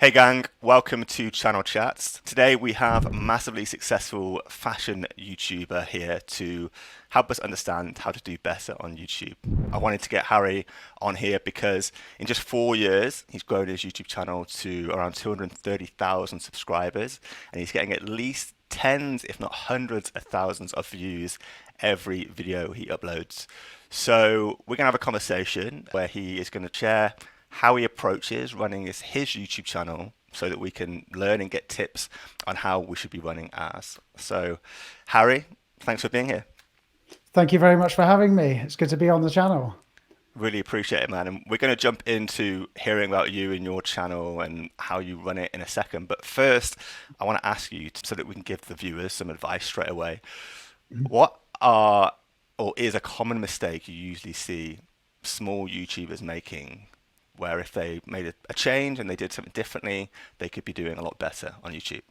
Hey gang, welcome to Channel Chats. Today we have a massively successful fashion YouTuber here to help us understand how to do better on YouTube. I wanted to get Harry on here because in just 4 years, he's grown his YouTube channel to around 230,000 subscribers, and he's getting at least tens, if not hundreds of thousands of views every video he uploads. So we're going to have a conversation where he is going to share how he approaches running his YouTube channel so that we can learn and get tips on how we should be running ours. So, Harry, thanks for being here. Thank you very much for having me. It's good to be on the channel. Really appreciate it, man. And we're going to jump into hearing about you and your channel and how you run it in a second. But first, I want to ask you so that we can give the viewers some advice straight away. What are or is a common mistake you usually see small YouTubers making where if they made a change and they did something differently, they could be doing a lot better on YouTube?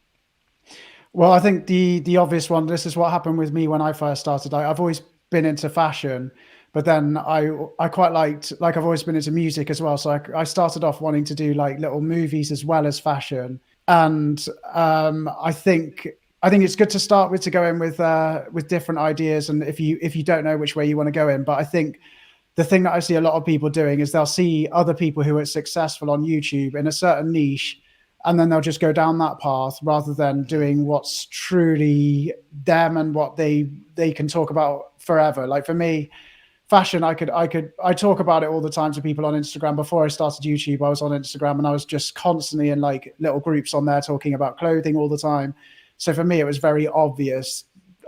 Well, I think the obvious one, this is what happened with me when I first started. I've always been into fashion, but then I quite liked, like I've always been into music as well. So I started off wanting to do like little movies as well as fashion. And I think it's good to start with, to go in with different ideas. And if you don't know which way you want to go in, but I think the thing that I see a lot of people doing is they'll see other people who are successful on YouTube in a certain niche, and then they'll just go down that path rather than doing what's truly them and what they can talk about forever. Like for me, fashion, I talk about it all the time to people on Instagram. Before I started YouTube, I was on Instagram and I was just constantly in like little groups on there talking about clothing all the time. So for me, it was very obvious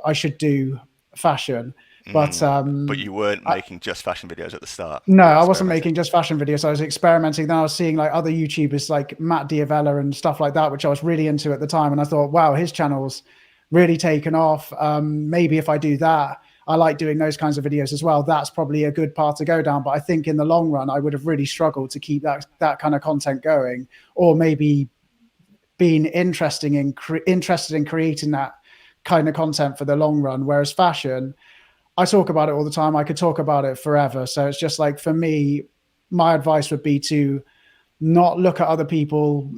I should do fashion. But But you weren't making just fashion videos at the start. no, You were I wasn't experimenting. making just fashion videos. I was experimenting. Then I was seeing like other YouTubers like Matt Diavella and stuff like that, which I was really into at the time. And I thought, wow, his channel's really taken off. Maybe if I do that, I like doing those kinds of videos as well. That's probably a good path to go down. But I think in the long run, I would have really struggled to keep that kind of content going, or maybe being interested in creating that kind of content for the long run. Whereas fashion, I talk about it all the time. I could talk about it forever. So it's just like, for me, my advice would be to not look at other people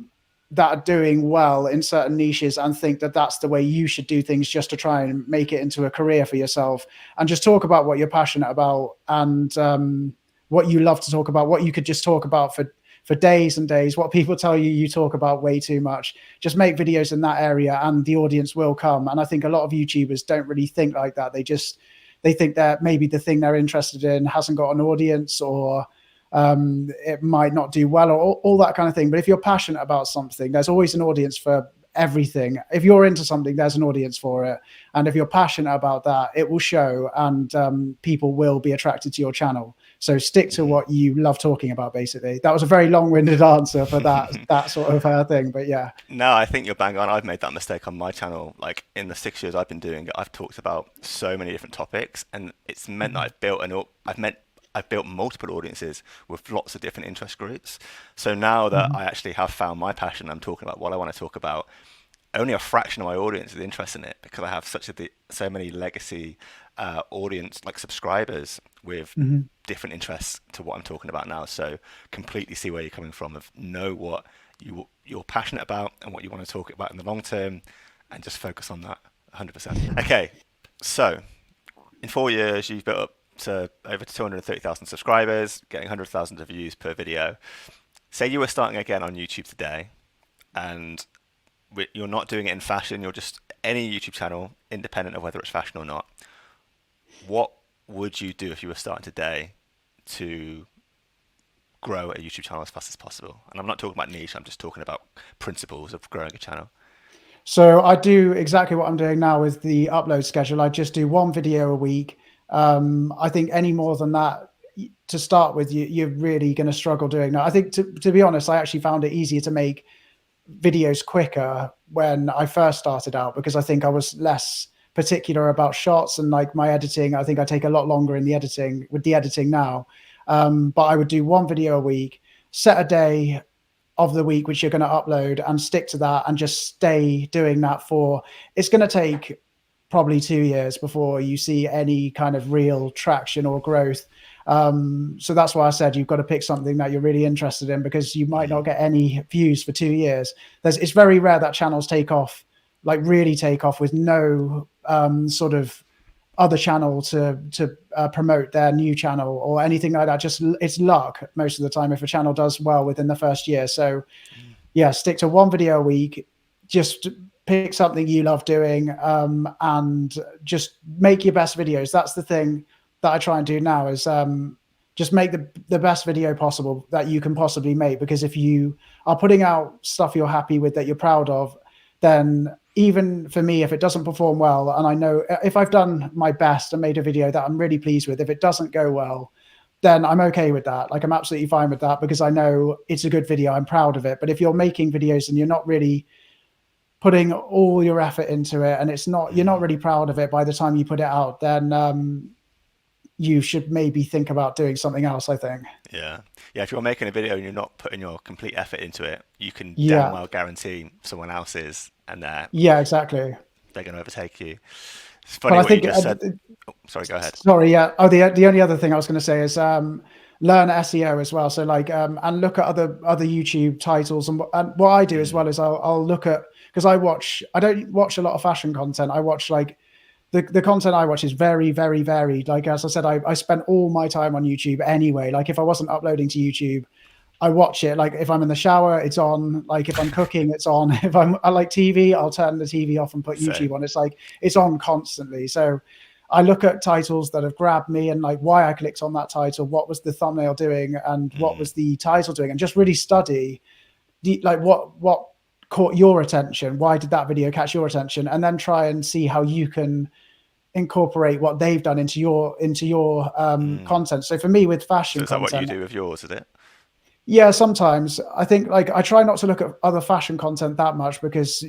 that are doing well in certain niches and think that that's the way you should do things just to try and make it into a career for yourself, and just talk about what you're passionate about and what you love to talk about, what you could just talk about for days and days, what people tell you you talk about way too much. Just make videos in that area and the audience will come. And I think a lot of YouTubers don't really think like that. They think that maybe the thing they're interested in hasn't got an audience, or it might not do well, or all that kind of thing. But if you're passionate about something, there's always an audience for everything. If you're into something, there's an audience for it. And if you're passionate about that, it will show, and people will be attracted to your channel. So stick to what you love talking about, basically. That was a very long-winded answer for that sort of thing. But yeah. No, I think you're bang on. I've made that mistake on my channel. Like in the 6 years I've been doing it, I've talked about so many different topics, and it's meant that I've built multiple audiences with lots of different interest groups. So now that I actually have found my passion, I'm talking about what I want to talk about. Only a fraction of my audience is interested in it because I have so many legacy audience, like subscribers with different interests to what I'm talking about now. So completely see where you're coming from, of know what you're passionate about and what you want to talk about in the long term, and just focus on that 100%. Okay, so in 4 years you've built up to over 230,000 subscribers, getting hundreds of thousands of views per video. Say you were starting again on YouTube today, and you're not doing it in fashion, you're just any YouTube channel, independent of whether it's fashion or not. What would you do if you were starting today to grow a YouTube channel as fast as possible? And I'm not talking about niche, I'm just talking about principles of growing a channel. So I do exactly what I'm doing now with the upload schedule. I just do one video a week. I think any more than that, to start with, you're really going to struggle doing that. I think, to be honest, I actually found it easier to make videos quicker when I first started out, because I think I was less particular about shots and like my editing. I think I take a lot longer in the editing with the editing now. But I would do one video a week, set a day of the week which you're going to upload, and stick to that and just stay doing that for, it's going to take probably 2 years before you see any kind of real traction or growth. So that's why I said you've got to pick something that you're really interested in, because you might not get any views for 2 years. It's very rare that channels take off, like really take off, with no sort of other channel to promote their new channel or anything like that. Just it's luck most of the time if a channel does well within the first year. So yeah, stick to one video a week. Just pick something you love doing, and just make your best videos. That's the thing that I try and do now, is just make the best video possible that you can possibly make. Because if you are putting out stuff you're happy with, that you're proud of, then even for me, if it doesn't perform well, and I know if I've done my best and made a video that I'm really pleased with, if it doesn't go well, then I'm okay with that. Like, I'm absolutely fine with that, because I know it's a good video. I'm proud of it. But if you're making videos and you're not really putting all your effort into it, and you're not really proud of it by the time you put it out, then you should maybe think about doing something else, I think. Yeah. Yeah, if you're making a video and you're not putting your complete effort into it, you can damn Yeah. well guarantee someone else is, and Yeah, exactly. they're going to overtake you. It's But funny I what you think, just said. Oh, sorry, go ahead. sorry, yeah. Oh, the only other thing I was going to say is learn SEO as well. So like, and look at other YouTube titles, and what I do as well is I'll look at, because I don't watch a lot of fashion content. I watch like the content I watch is very, very varied. Like, as I said, I spent all my time on YouTube anyway. Like, if I wasn't uploading to YouTube, I watch it. Like, if I'm in the shower, it's on. Like, if I'm cooking, it's on. If I like TV, I'll turn the TV off and put Same. YouTube on. It's like, it's on constantly. So I look at titles that have grabbed me, and like why I clicked on that title, what was the thumbnail doing, and what was the title doing, and just really study like what caught your attention, why did that video catch your attention, and then try and see how you can incorporate what they've done into your content. So for me, with So fashion is that what you content, do with yours, is it? yeah, sometimes I think, like, I try not to look at other fashion content that much, because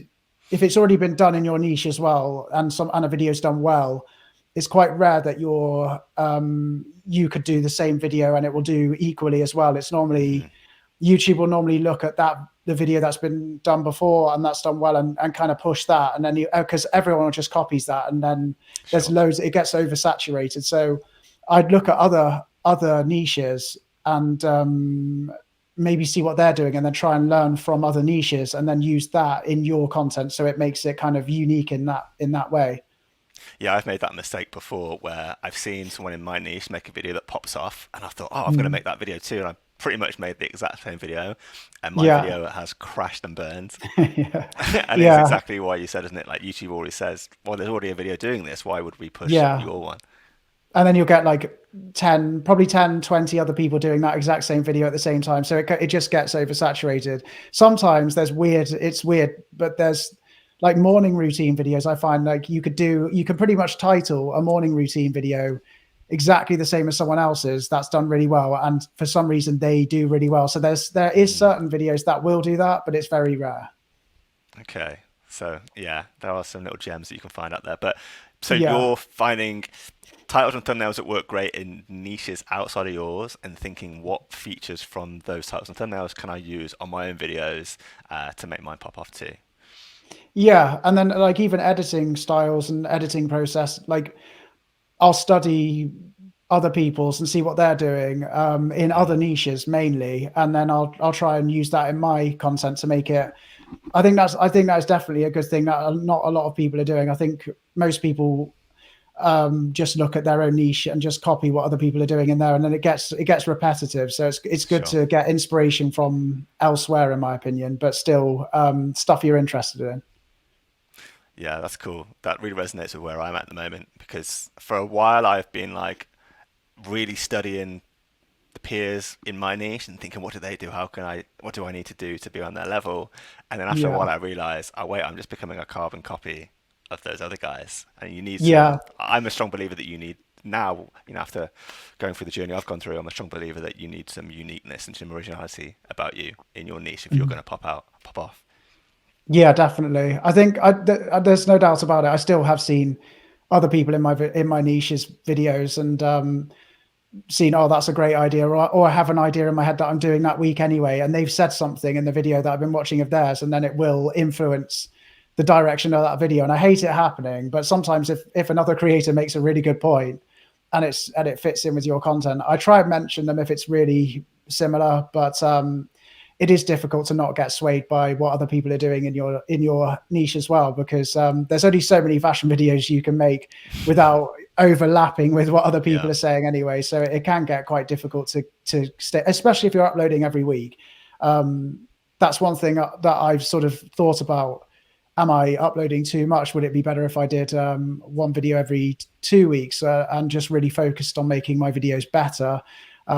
if it's already been done in your niche as well, and a video's done well, it's quite rare that you could do the same video and it will do equally as well. It's normally YouTube will normally look at the video that's been done before and that's done well, and kind of push that, and then because everyone just copies that, and then there's Sure. loads, it gets oversaturated. So I'd look at other niches, and maybe see what they're doing, and then try and learn from other niches, and then use that in your content, so it makes it kind of unique in that way. Yeah, I've made that mistake before where I've seen someone in my niche make a video that pops off, and I thought, oh, I'm going to make that video too. And I pretty much made the exact same video, and my Yeah. video has crashed and burned. Yeah. And it's Yeah. exactly why you said, isn't it? Like, YouTube already says, well, there's already a video doing this. Why would we push Yeah. your one? And then you'll get like probably 10, 20 other people doing that exact same video at the same time. So it just gets oversaturated. Sometimes it's weird, but there's like morning routine videos. I find like you can pretty much title a morning routine video exactly the same as someone else's that's done really well. And for some reason they do really well. So there is certain videos that will do that, but it's very rare. Okay. So, yeah, there are some little gems that you can find out there. But so Yeah. you're finding titles and thumbnails that work great in niches outside of yours, and thinking what features from those titles and thumbnails can I use on my own videos to make mine pop off too. Yeah. And then like even editing styles and editing process, like I'll study other people's and see what they're doing in other niches mainly, and then I'll try and use that in my content to make it. I think that's definitely a good thing that not a lot of people are doing. I think most people just look at their own niche and just copy what other people are doing in there, and then it gets repetitive. So it's good Sure. to get inspiration from elsewhere, in my opinion, but still stuff you're interested in. Yeah, that's cool. That really resonates with where I'm at the moment, because for a while I've been like really studying the peers in my niche and thinking, what do they do? What do I need to do to be on their level? And then after a while Yeah. I realized, oh wait, I'm just becoming a carbon copy of those other guys. And you need Yeah. I'm a strong believer that you need now, after going through the journey I've gone through, I'm a strong believer that you need some uniqueness and some originality about you in your niche if you're going to pop off. Yeah, definitely. I think there's no doubt about it. I still have seen other people in my niche's videos, and seen, oh, that's a great idea, or I have an idea in my head that I'm doing that week anyway, and they've said something in the video that I've been watching of theirs, and then it will influence the direction of that video. And I hate it happening, but sometimes if another creator makes a really good point, and it fits in with your content. I try and mention them if it's really similar, but it is difficult to not get swayed by what other people are doing in your niche as well, because there's only so many fashion videos you can make without overlapping with what other people Yeah. are saying anyway. So it can get quite difficult to stay, especially if you're uploading every week. That's one thing that I've sort of thought about. Am I uploading too much? Would it be better if I did one video every 2 weeks and just really focused on making my videos better? But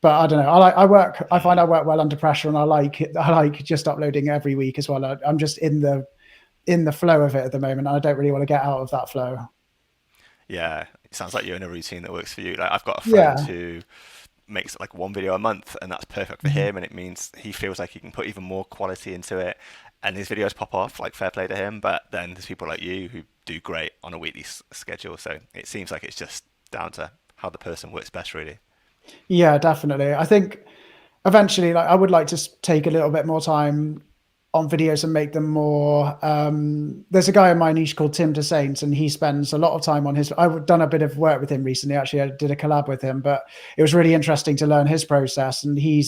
I don't know. I find I work well under pressure, and I like just uploading every week as well. I'm just in the flow of it at the moment, and I don't really want to get out of that flow. Yeah, it sounds like you're in a routine that works for you. Like I've got a friend Yeah. who makes like one video a month, and that's perfect for Mhm. him. And it means he feels like he can put even more quality into it, and his videos pop off. Like fair play to him. But then there's people like you who do great on a weekly schedule. So it seems like it's just down to how the person works best, really. Yeah, definitely. I think eventually, like I would like to take a little bit more time on videos and make them more. There's a guy in my niche called Tim DeSaint, and he spends a lot of time on his. I've done a bit of work with him recently. Actually, I did a collab with him, but it was really interesting to learn his process. And he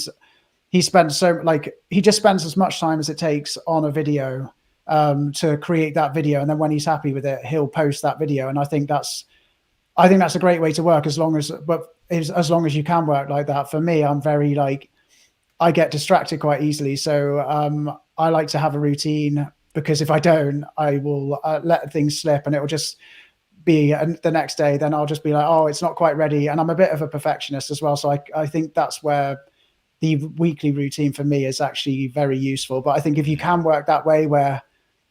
spends so like he just spends as much time as it takes on a video to create that video, and then when he's happy with it, he'll post that video. And I think that's a great way to work, as long as you can work like that. For me, I'm very like I get distracted quite easily. So I like to have a routine, because if I don't, I will let things slip, and it will just be the next day. Then I'll just be like, oh, it's not quite ready. And I'm a bit of a perfectionist as well. So I think that's where the weekly routine for me is actually very useful. But I think if you Mm, can work that way, where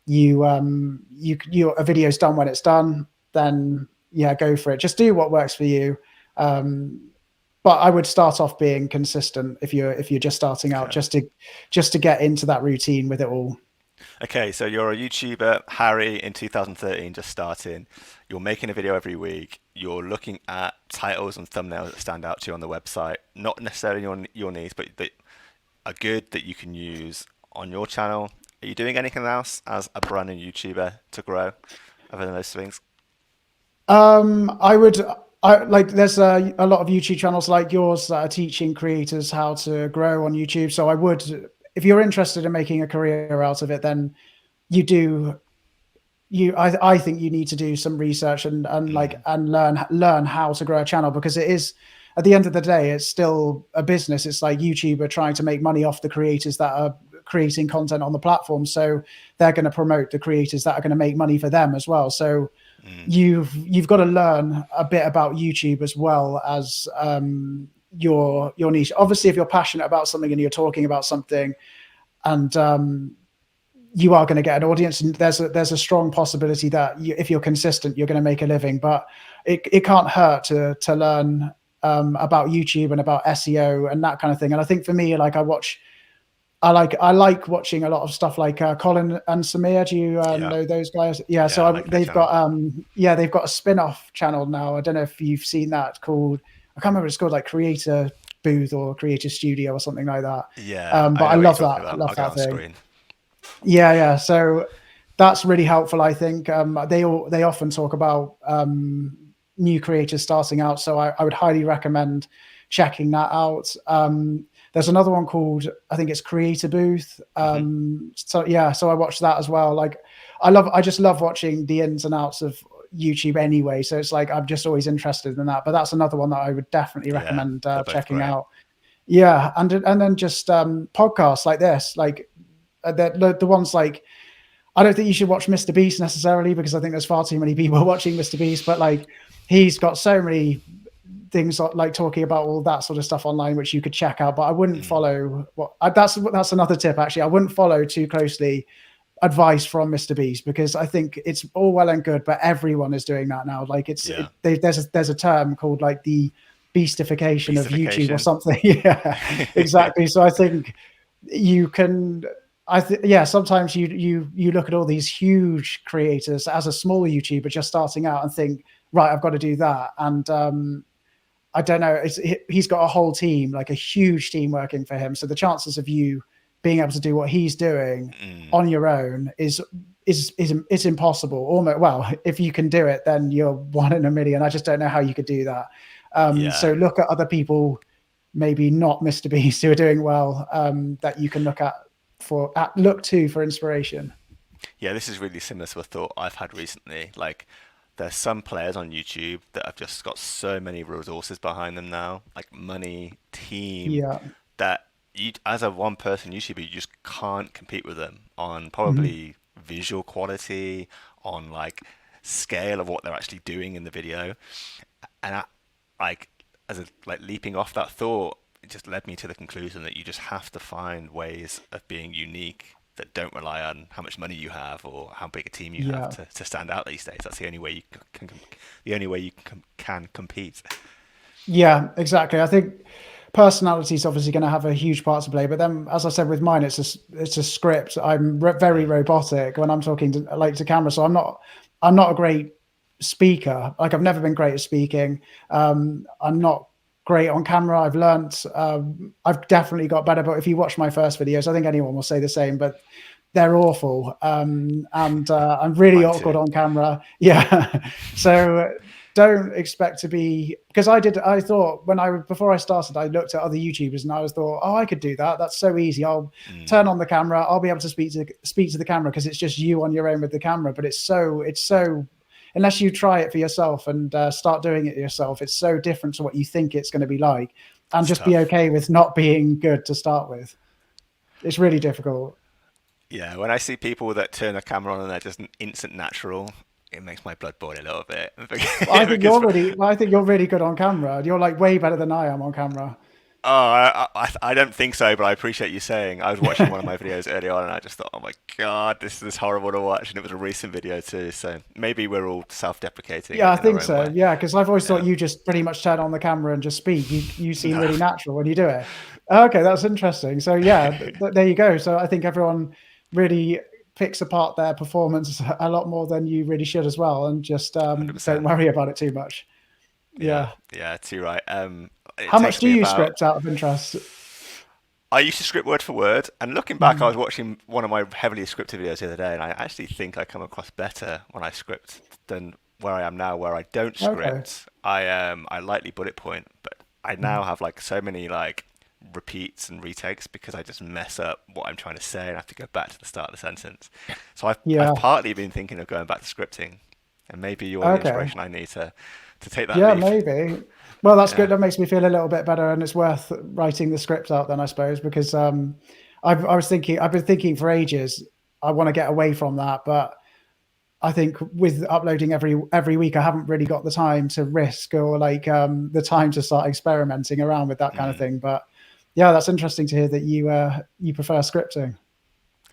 you a video's done when it's done, then yeah, go for it. Just do what works for you. Um, but I would start off being consistent if you're just starting out, okay. just to get into that routine with it all. Okay, so you're a YouTuber, Harry, in 2013, just starting. You're making a video every week. You're looking at titles and thumbnails that stand out to you on the website, not necessarily your needs, but that are good that you can use on your channel. Are you doing anything else as a brand new YouTuber to grow other than those things? I would. I like. There's a lot of YouTube channels like yours that are teaching creators how to grow on YouTube. So I would, if you're interested in making a career out of it, then you do. I think you need to do some research and like Mm, and learn how to grow a channel, because it is, at the end of the day, it's still a business. It's like YouTube are trying to make money off the creators that are creating content on the platform, so they're going to promote the creators that are going to make money for them as well. So mm, you've got to learn a bit about YouTube as well as your niche. Obviously, if you're passionate about something and you're talking about something, and you are going to get an audience, and there's a strong possibility that if you're consistent, you're going to make a living. But it can't hurt to learn about YouTube and about SEO and that kind of thing. And I think for me, like I like watching a lot of stuff like Colin and Samir. Do you yeah, know those guys? Yeah. yeah, So I like their they've channel. got they've got a spin-off channel now. I don't know if you've seen that, called, I can't remember what it's called, like Creator Booth or Creator Studio or something like that. Yeah, But I I know what you're love talking that. I about. love I'll get that on thing. screen. Yeah, yeah. So that's really helpful. I think they often talk about new creators starting out. So I would highly recommend checking that out. There's another one called, I think it's Creator Booth. Hmm. So yeah, so I watched that as well. Like I just love watching the ins and outs of YouTube anyway. So it's like I'm just always interested in that. But that's another one that I would definitely Yeah, recommend they're both checking great. out. Yeah, and then just podcasts like this, like the ones like, I don't think you should watch Mr. Beast necessarily, because I think there's far too many people watching Mr. Beast. But like, he's got so many things like talking about all that sort of stuff online, which you could check out. But I wouldn't Mm, follow that's another tip actually. I wouldn't follow too closely advice from Mr. Beast, because I think it's all well and good, but everyone is doing that now. Like yeah, there's a term called like the beastification of YouTube or beastification. something. Yeah, exactly. So I think you can. Yeah. Sometimes you look at all these huge creators as a small YouTuber just starting out and think, right, I've got to do that. And I don't know. He's got a whole team, like a huge team working for him. So the chances of you being able to do what he's doing Mm, on your own is impossible. Almost, well, if you can do it, then you're one in a million. I just don't know how you could do that. So look at other people, maybe not Mr. Beast, who are doing well, that you can look to for inspiration. Yeah, this is really similar to a thought I've had recently. Like, there's some players on YouTube that have just got so many resources behind them now, like money, team, Yeah. that you, as a one-person YouTuber, you just can't compete with them on Mhm. probably visual quality, on like scale of what they're actually doing in the video. And like, as a like leaping off that thought, it just led me to the conclusion that you just have to find ways of being unique that don't rely on how much money you have or how big a team you have Yeah. to stand out these days. That's the only way you the only way you can compete. Yeah, exactly. I think personality is obviously going to have a huge part to play, but then, as I said with mine, it's a script. I'm very Mm. robotic when I'm talking to camera, so I'm not a great speaker. Like I've never been great at speaking. I'm not great on camera. I've learnt. I've definitely got better. But if you watch my first videos, I think anyone will say the same. But they're awful, and I'm really Mine awkward too. on camera. Yeah, so don't expect to be, because I thought before I started, I looked at other YouTubers and I was thought, oh, I could do that. That's so easy. I'll Mm, turn on the camera. I'll be able to speak to the camera because it's just you on your own with the camera. But it's so unless you try it for yourself and start doing it yourself, it's so different to what you think it's going to be like. And it's just be tough. okay with not being good to start with. It's really difficult. Yeah, when I see people that turn the camera on and they're just an instant natural, it makes my blood boil a little bit. Because I think you're really good on camera. You're like way better than I am on camera. oh, I don't think so, but I appreciate you saying. I was watching one of my videos early on, and I just thought, oh my god, this is horrible to watch, and it was a recent video too. So maybe we're all self-deprecating Yeah, I in our think own so. way. Yeah, because I've always thought Yeah. you just pretty much turn on the camera and just speak. You seem No. really natural when you do it. Okay, that's interesting. So yeah, there you go. So I think everyone really picks apart their performance a lot more than you really should as well, and just don't 100%. worry about it too much. Yeah. Yeah. Yeah. Too right. It How much takes do me you about. script out of interest? I used to script word for word, and looking back, I was Mhm. watching one of my heavily scripted videos the other day, and I actually think I come across better when I script than where I am now, where I don't Okay. script. I lightly bullet point, but I now Mhm. have like so many like repeats and retakes because I just mess up what I'm trying to say and have to go back to the start of the sentence. So I've Yeah. partly been thinking of going back to scripting, and maybe you're the Okay. inspiration I need to take that Yeah, leap. maybe. Well, that's good. Yeah. That makes me feel a little bit better, and it's worth writing the script out then, I suppose, because I've been thinking for ages. I want to get away from that, but I think with uploading every week, I haven't really got the time to risk or like the time to start experimenting around with that kind of Mm. thing. But yeah, that's interesting to hear that you prefer scripting.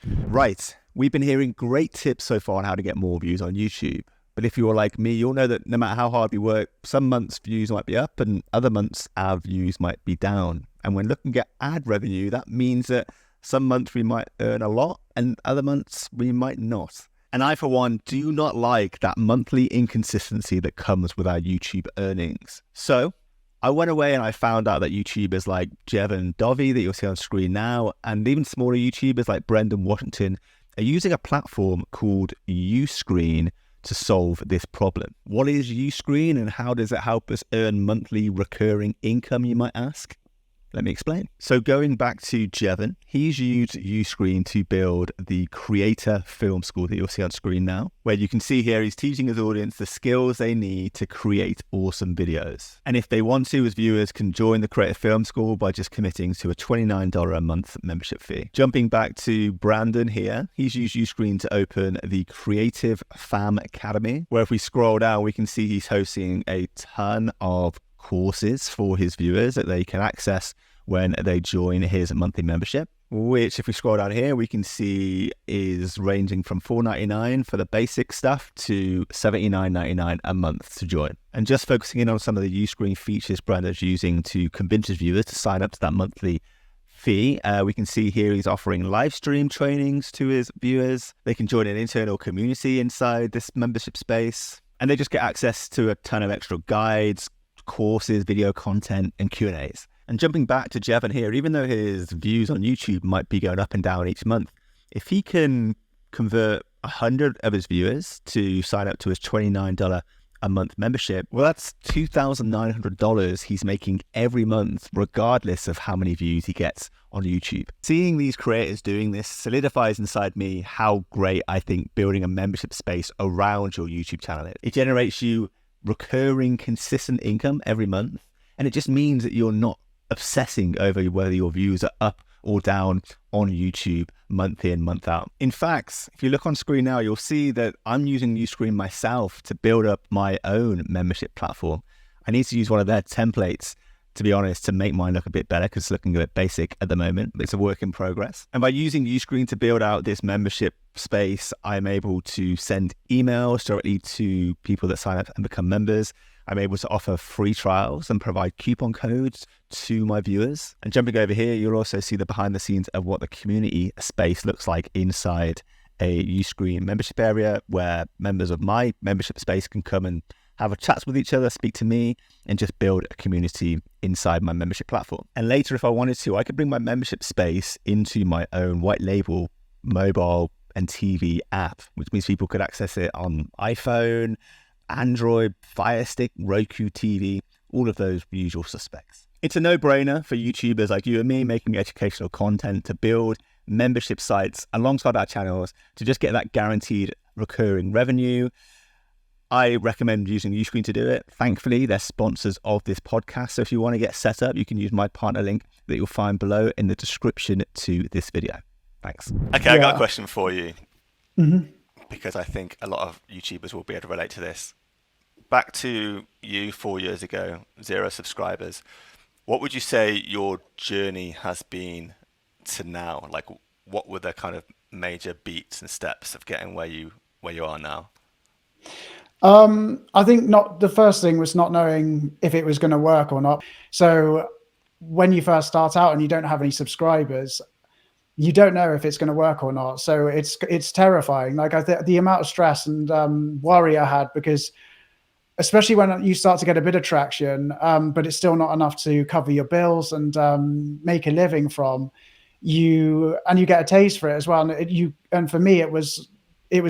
Right. We've been hearing great tips so far on how to get more views on YouTube. But if you're like me, you'll know that no matter how hard we work, some months views might be up and other months our views might be down. And when looking at ad revenue, that means that some months we might earn a lot and other months we might not. And I, for one, do not like that monthly inconsistency that comes with our YouTube earnings. So I went away and I found out that YouTubers like Jevon Dovey that you'll see on screen now, and even smaller YouTubers like Brendan Washington are using a platform called Uscreen to solve this problem. What is Uscreen and how does it help us earn monthly recurring income, you might ask? Let me explain. So going back to Jevon, he's used Uscreen to build the creator film school that you'll see on screen now, where you can see here he's teaching his audience the skills they need to create awesome videos. And if they want to, his viewers can join the creator film school by just committing to a $29 a month membership fee. Jumping back to Brandon here, he's used Uscreen to open the Creative Fam Academy, where if we scroll down, we can see he's hosting a ton of courses for his viewers that they can access when they join his monthly membership, which if we scroll down here, we can see is ranging from $4.99 for the basic stuff to $79.99 a month to join. And just focusing in on some of the Uscreen features Brandon's using to convince his viewers to sign up to that monthly fee, we can see here he's offering live stream trainings to his viewers. They can join an internal community inside this membership space, and they just get access to a ton of extra guides, courses, video content, and Q&As. And jumping back to Jevon here, even though his views on YouTube might be going up and down each month, if he can convert 100 of his viewers to sign up to his $29 a month membership, well, that's $2,900 he's making every month, regardless of how many views he gets on YouTube. Seeing these creators doing this solidifies inside me how great I think building a membership space around your YouTube channel is. It generates you recurring, consistent income every month, and it just means that you're not obsessing over whether your views are up or down on YouTube month in, month out. In fact, if you look on screen now, you'll see that I'm using Uscreen myself to build up my own membership platform. I need to use one of their templates, to be honest, to make mine look a bit better, because it's looking a bit basic at the moment. It's a work in progress. And by using Uscreen to build out this membership space, I'm able to send emails directly to people that sign up and become members. I'm able to offer free trials and provide coupon codes to my viewers. And jumping over here, you'll also see the behind the scenes of what the community space looks like inside a Uscreen membership area, where members of my membership space can come and have a chat with each other, speak to me, and just build a community inside my membership platform. And later, if I wanted to, I could bring my membership space into my own white label mobile and TV app, which means people could access it on iPhone, Android, Fire Stick, Roku TV, all of those usual suspects. It's a no-brainer for YouTubers like you and me making educational content to build membership sites alongside our channels to just get that guaranteed recurring revenue. I recommend using Uscreen to do it. Thankfully, they're sponsors of this podcast. So if you want to get set up, you can use my partner link that you'll find below in the description to this video. Thanks. Okay, I got a question for you. Mm-hmm. Because I think a lot of YouTubers will be able to relate to this. Back to you 4 years ago, 0 subscribers. What would you say your journey has been to now? Like, what were the kind of major beats and steps of getting where you are now? I think the first thing was not knowing if it was going to work or not. So when you first start out and you don't have any subscribers, you don't know if it's going to work or not. So it's terrifying. Like the amount of stress and worry I had, because especially when you start to get a bit of traction, but it's still not enough to cover your bills and make a living from you, and you get a taste for it as well. And for me, it was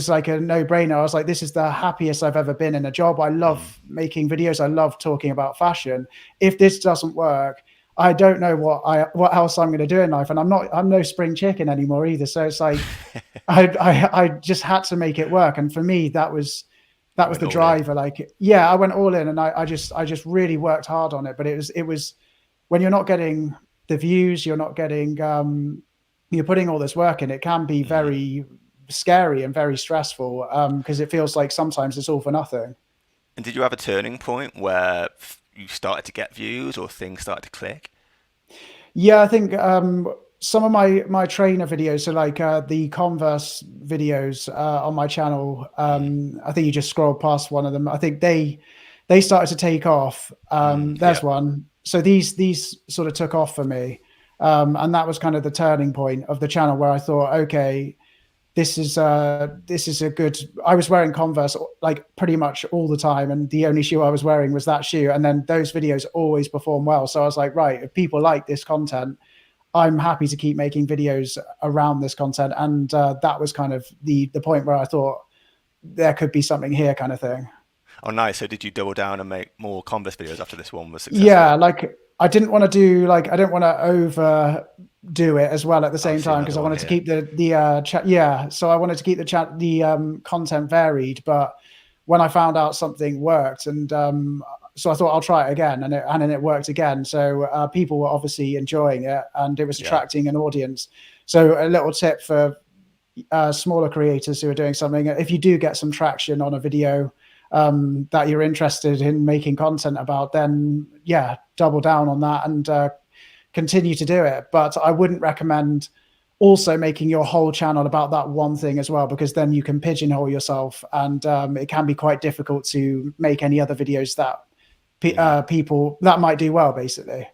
like a no-brainer. I was like, this is the happiest I've ever been in a job. I love making videos. I love talking about fashion. If this doesn't work, I don't know what else I'm going to do in life. And I'm no spring chicken anymore either. So it's like, I just had to make it work. And for me, that was the driver. Like, yeah, I went all in, and I just really worked hard on it. But it was when you're not getting the views, you're not getting, you're putting all this work in, it can be very scary and very stressful, because it feels like sometimes it's all for nothing. And did you have a turning point where you started to get views or things started to click? Yeah, I think some of my trainer videos, so like the Converse videos on my channel, I think you just scrolled past one of them. I think they started to take off. There's one. So these sort of took off for me, and that was kind of the turning point of the channel, where I thought, okay, this is a good. I was wearing Converse like pretty much all the time, and the only shoe I was wearing was that shoe. And then those videos always perform well. So I was like, right, if people like this content, I'm happy to keep making videos around this content. And that was kind of the point where I thought there could be something here, kind of thing. Oh, nice. So did you double down and make more Converse videos after this one was successful? Yeah, like I didn't want to I don't want to overdo it as well at the same time, because I wanted to keep the chat. Yeah, so I wanted to keep the content varied. But when I found out something worked, and so I thought I'll try it again, and then it worked again. So people were obviously enjoying it, and it was attracting an audience. So a little tip for smaller creators who are doing something: if you do get some traction on a video that you're interested in making content about, then double down on that and continue to do it. But I wouldn't recommend also making your whole channel about that one thing as well, because then you can pigeonhole yourself, and it can be quite difficult to make any other videos that people that might do well, basically.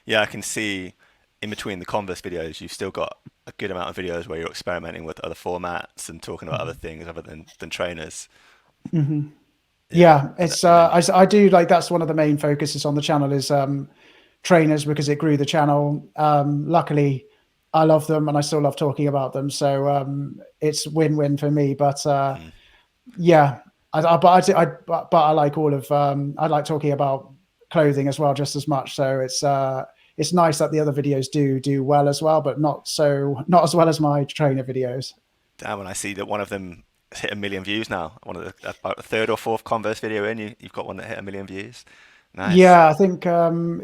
Yeah, I can see in between the Converse videos, you've still got a good amount of videos where you're experimenting with other formats and talking about other things other than trainers. Mm-hmm. Yeah, it's I do like, that's one of the main focuses on the channel is trainers, because it grew the channel. Luckily, I love them and I still love talking about them. So it's win-win for me. But yeah, but I like all of I like talking about clothing as well just as much. So it's nice that the other videos do well as well, but not as well as my trainer videos. Damn, when I see that one of them hit 1 million views now, one of the about the third or fourth Converse video in, you've got one that hit 1 million views. Nice. Yeah, I think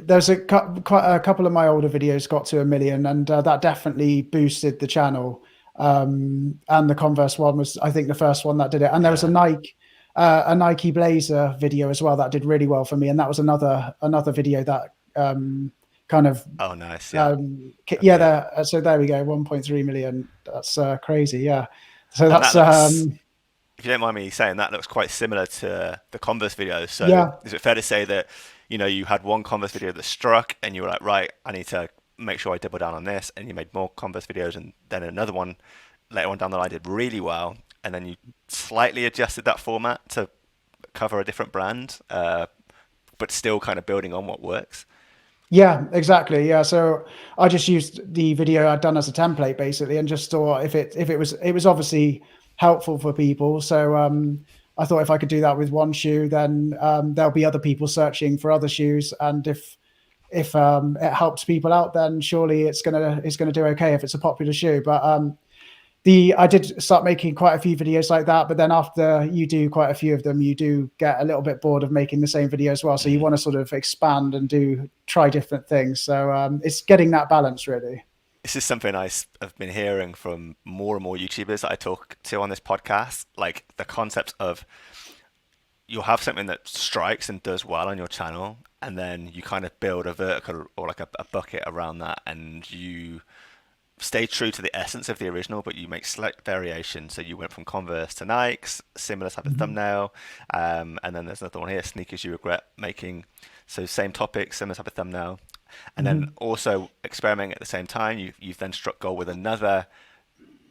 there's quite a couple of my older videos got to 1 million, and that definitely boosted the channel. And the Converse one was, I think, the first one that did it. And there was a Nike Blazer video as well that did really well for me, and that was another video that kind of Oh, nice. Yeah. So there we go, 1.3 million. That's crazy. Yeah. So And that's that looks, if you don't mind me saying, that looks quite similar to the Converse video. So yeah. is it fair to say that, you had one Converse video that struck and you were like, right, I need to make sure I double down on this, and you made more Converse videos, and then another one later on down the line did really well, and then you slightly adjusted that format to cover a different brand, but still kind of building on what works? Yeah, exactly. Yeah. So I just used the video I'd done as a template basically, and just thought if it was obviously helpful for people. So I thought if I could do that with one shoe, then there'll be other people searching for other shoes, and if it helps people out, then surely it's gonna do okay if it's a popular shoe. But I did start making quite a few videos like that, but then after you do quite a few of them, you do get a little bit bored of making the same video as well. So you want to sort of expand and try different things. So it's getting that balance really. This is something have been hearing from more and more YouTubers that I talk to on this podcast, like the concept of you'll have something that strikes and does well on your channel, and then you kind of build a vertical or like a bucket around that, and you stay true to the essence of the original, but you make slight variations. So you went from Converse to Nikes, similar type of thumbnail, and then there's another one here, sneakers you regret making. So same topic, similar type of thumbnail, and then also experimenting at the same time. You've then struck gold with another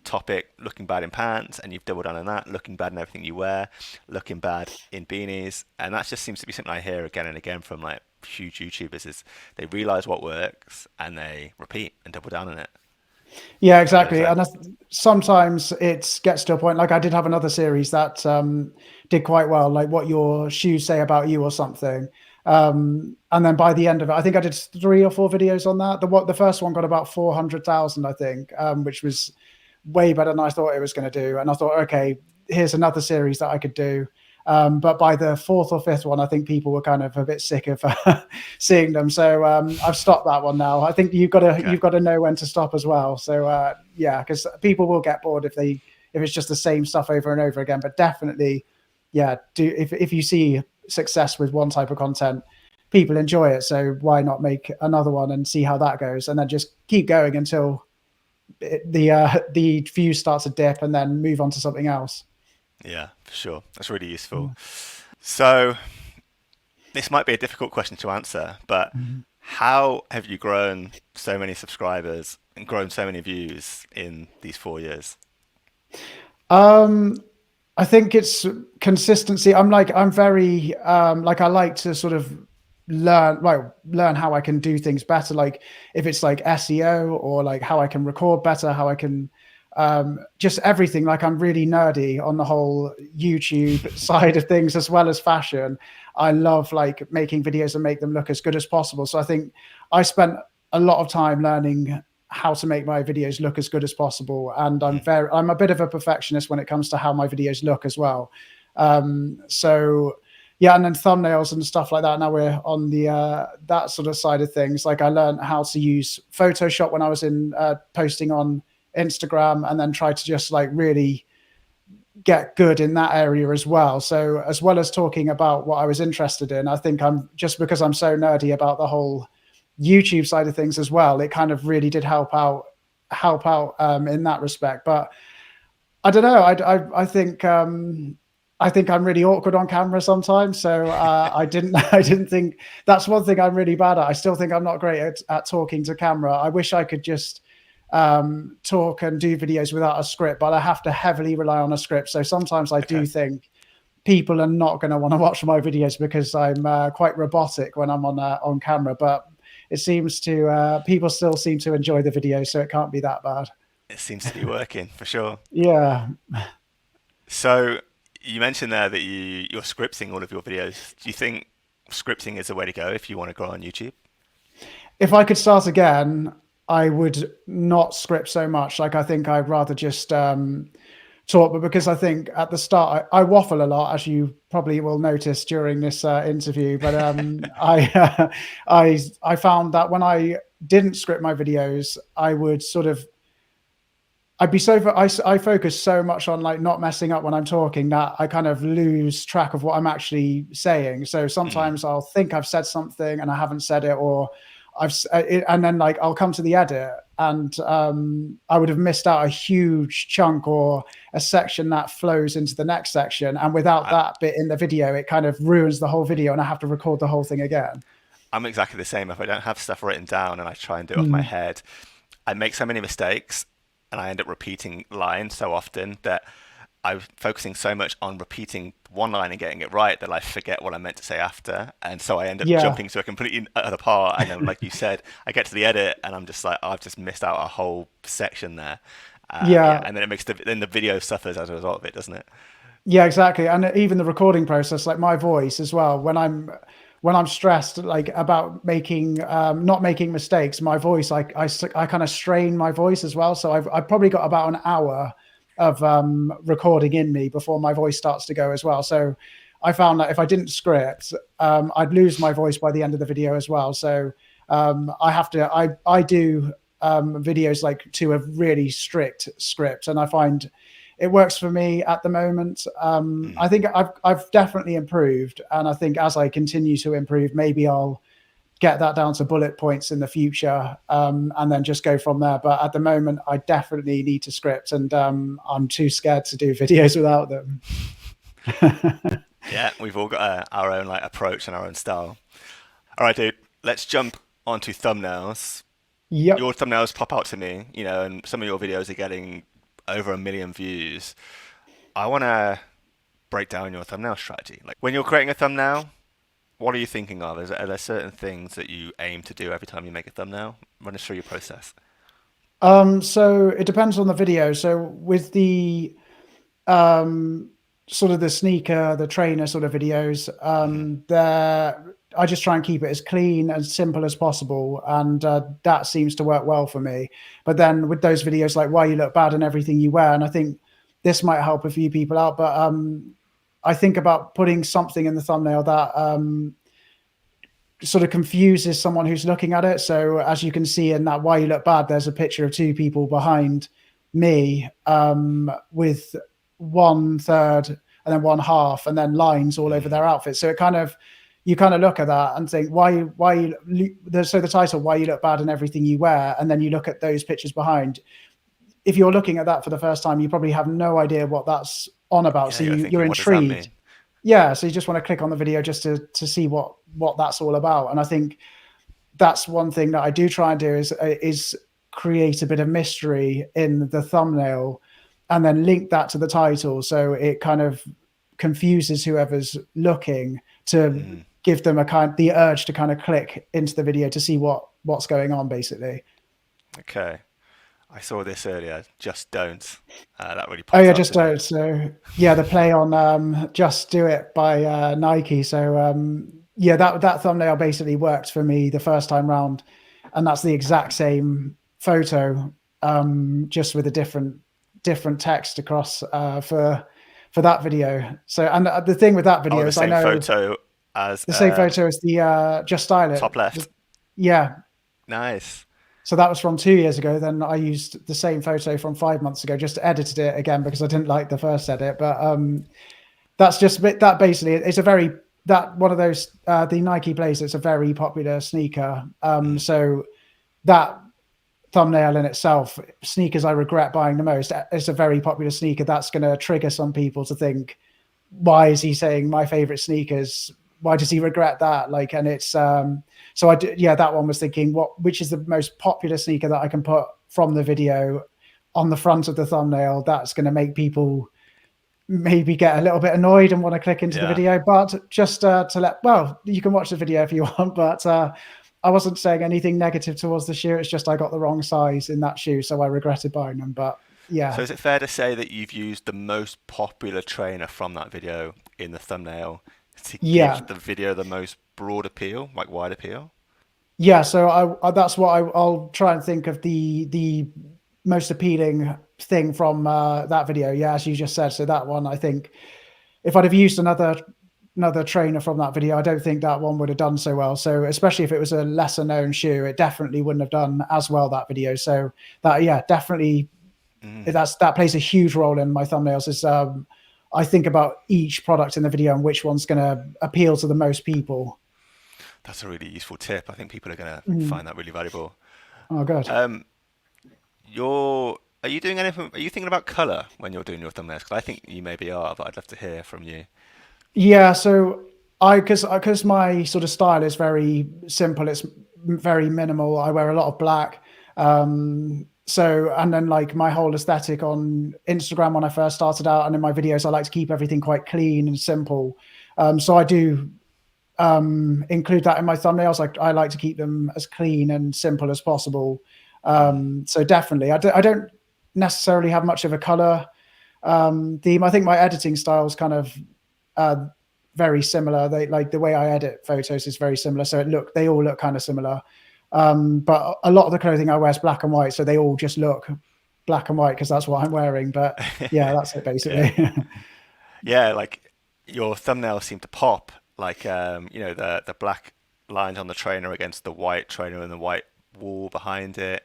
topic, looking bad in pants, and you've doubled down on that, looking bad in everything you wear, looking bad in beanies, and that just seems to be something I hear again and again from like huge YouTubers, is they realize what works and they repeat and double down on it. Yeah, exactly. And sometimes it gets to a point, like I did have another series that did quite well, like what your shoes say about you or something. And then by the end of it, I think I did 3 or 4 videos on that. The first one got about 400,000, I think, which was way better than I thought it was going to do. And I thought, okay, here's another series that I could do. But by the 4th or 5th one, I think people were kind of a bit sick of seeing them. So I've stopped that one now. I think you've got to know when to stop as well. So yeah, because people will get bored if it's just the same stuff over and over again. But definitely, yeah, if you see success with one type of content, people enjoy it. So why not make another one and see how that goes, and then just keep going until the views start to dip, and then move on to something else. Yeah, for sure. That's really useful. So this might be a difficult question to answer, but how have you grown so many subscribers and grown so many views in these 4 years? I think it's consistency. I'm very like I like to sort of learn how I can do things better. Like if it's like SEO or like how I can record better, how I can just everything. Like I'm really nerdy on the whole YouTube side of things as well as fashion. I love like making videos and make them look as good as possible. So I think I spent a lot of time learning how to make my videos look as good as possible. And I'm a bit of a perfectionist when it comes to how my videos look as well. So yeah, and then thumbnails and stuff like that. Now we're on the that sort of side of things. Like I learned how to use Photoshop when I was in posting on Instagram, and then try to just like really get good in that area as well. So as well as talking about what I was interested in, I think because I'm so nerdy about the whole YouTube side of things as well, it kind of really did help out in that respect. But I don't know. I think I'm really awkward on camera sometimes. So I didn't think that's one thing I'm really bad at. I still think I'm not great at talking to camera. I wish I could just talk and do videos without a script, but I have to heavily rely on a script. So sometimes I do think people are not going to want to watch my videos because I'm quite robotic when I'm on camera. But it seems to people still seem to enjoy the video, so it can't be that bad. It seems to be working for sure. Yeah. So you mentioned there that you're scripting all of your videos. Do you think scripting is the way to go if you want to grow on YouTube? If I could start again, I would not script so much. Like, I think I'd rather just talk, but because I think at the start I waffle a lot, as you probably will notice during this interview. But I found that when I didn't script my videos, I would sort of I'd be so I focus so much on like not messing up when I'm talking that I kind of lose track of what I'm actually saying. So sometimes I'll think I've said something and I haven't said it, or and then like I'll come to the edit and I would have missed out a huge chunk or a section that flows into the next section. And without that bit in the video, it kind of ruins the whole video and I have to record the whole thing again. I'm exactly the same. If I don't have stuff written down and I try and do it off my head, I make so many mistakes and I end up repeating lines so often that I'm focusing so much on repeating one line and getting it right that I forget what I meant to say after. And so I end up jumping to a completely other part. And then, like you said, I get to the edit and I'm just like, I've just missed out a whole section there. And then it makes then the video suffers as a result of it, doesn't it? Yeah, exactly. And even the recording process, like my voice as well, when I'm stressed, like about not making mistakes, my voice, I kind of strain my voice as well. So I've probably got about an hour of recording in me before my voice starts to go as well. So I found that if I didn't script, I'd lose my voice by the end of the video as well. So I do videos like to a really strict script, and I find it works for me at the moment. I think I've definitely improved, and I think as I continue to improve, maybe I'll get that down to bullet points in the future, and then just go from there. But at the moment, I definitely need to script, and I'm too scared to do videos without them. Yeah, we've all got our own like approach and our own style. All right, dude, let's jump onto thumbnails. Yep. Your thumbnails pop out to me, and some of your videos are getting over 1 million views. I want to break down your thumbnail strategy. Like when you're creating a thumbnail, what are you thinking of? Are there certain things that you aim to do every time you make a thumbnail? Run us through your process. So it depends on the video. So with the sort of the sneaker, the trainer sort of videos, I just try and keep it as clean and simple as possible, and that seems to work well for me. But then with those videos like why you look bad and everything you wear, and I think this might help a few people out, but I think about putting something in the thumbnail that sort of confuses someone who's looking at it. So as you can see in that why you look bad, there's a picture of two people behind me with 1/3 and then 1/2 and then lines all over their outfits. So you kind of look at that and think so the title, why you look bad in everything you wear, and then you look at those pictures behind. If you're looking at that for the first time, you probably have no idea what that's on about. So you're intrigued. Yeah, so you just want to click on the video just to see what that's all about. And I think that's one thing that I do try and do is create a bit of mystery in the thumbnail and then link that to the title, so it kind of confuses whoever's looking to give them the urge to kind of click into the video to see what's going on, basically. Okay. I saw this earlier. Just don't. That really. Oh yeah, just don't. So yeah, the play on "Just Do It" by Nike. So yeah, that thumbnail basically worked for me the first time round, and that's the exact same photo, just with a different text across for that video. So, and the thing with that video is I know photo as the same photo as the Just Style It top left. Yeah. Nice. So that was from 2 years ago. Then I used the same photo from 5 months ago, just edited it again because I didn't like the first edit. But that's just that basically it's one of those the Nike Blazer. It's a very popular sneaker. So that thumbnail in itself, sneakers I regret buying the most, it's a very popular sneaker. That's going to trigger some people to think, why is he saying my favorite sneakers? Why does he regret that? Like, and it's so that one was thinking which is the most popular sneaker that I can put from the video on the front of the thumbnail that's going to make people maybe get a little bit annoyed and want to click into the video. But just you can watch the video if you want, but wasn't saying anything negative towards the shoe. It's just I got the wrong size in that shoe, so I regretted buying them. But So yeah, is it fair to say that you've used the most popular trainer from that video in the thumbnail to give yeah, the video the most broad appeal, like wide appeal? yeah. So that's what I'll try and think of the most appealing thing from that video. Yeah, as you just said. So that one, I think, if I'd have used another trainer from that video, I don't think that one would have done so well. So especially if it was a lesser known shoe, it definitely wouldn't have done as well, that video. So that, yeah, definitely that plays a huge role in my thumbnails. Is I think about each product in the video and which one's going to appeal to the most people. That's a really useful tip. I think people are going to Mm. find that really valuable. Oh, good. Are you doing anything? Are you thinking about color when you're doing your thumbnails? Because I think you maybe are, but I'd love to hear from you. Yeah, so because my sort of style is very simple, it's very minimal. I wear a lot of black. So, and then like my whole aesthetic on Instagram when I first started out, and in my videos, I like to keep everything quite clean and simple. So I do include that in my thumbnails. Like I like to keep them as clean and simple as possible. So definitely, I don't necessarily have much of a color theme. I think my editing style is kind of very similar. They like the way I edit photos is very similar. So they all look kind of similar. But a lot of the clothing I wear is black and white, so they all just look black and white because that's what I'm wearing. But yeah, that's it Yeah. basically. Yeah, like your thumbnails seem to pop, like the black lines on the trainer against the white trainer and the white wall behind it.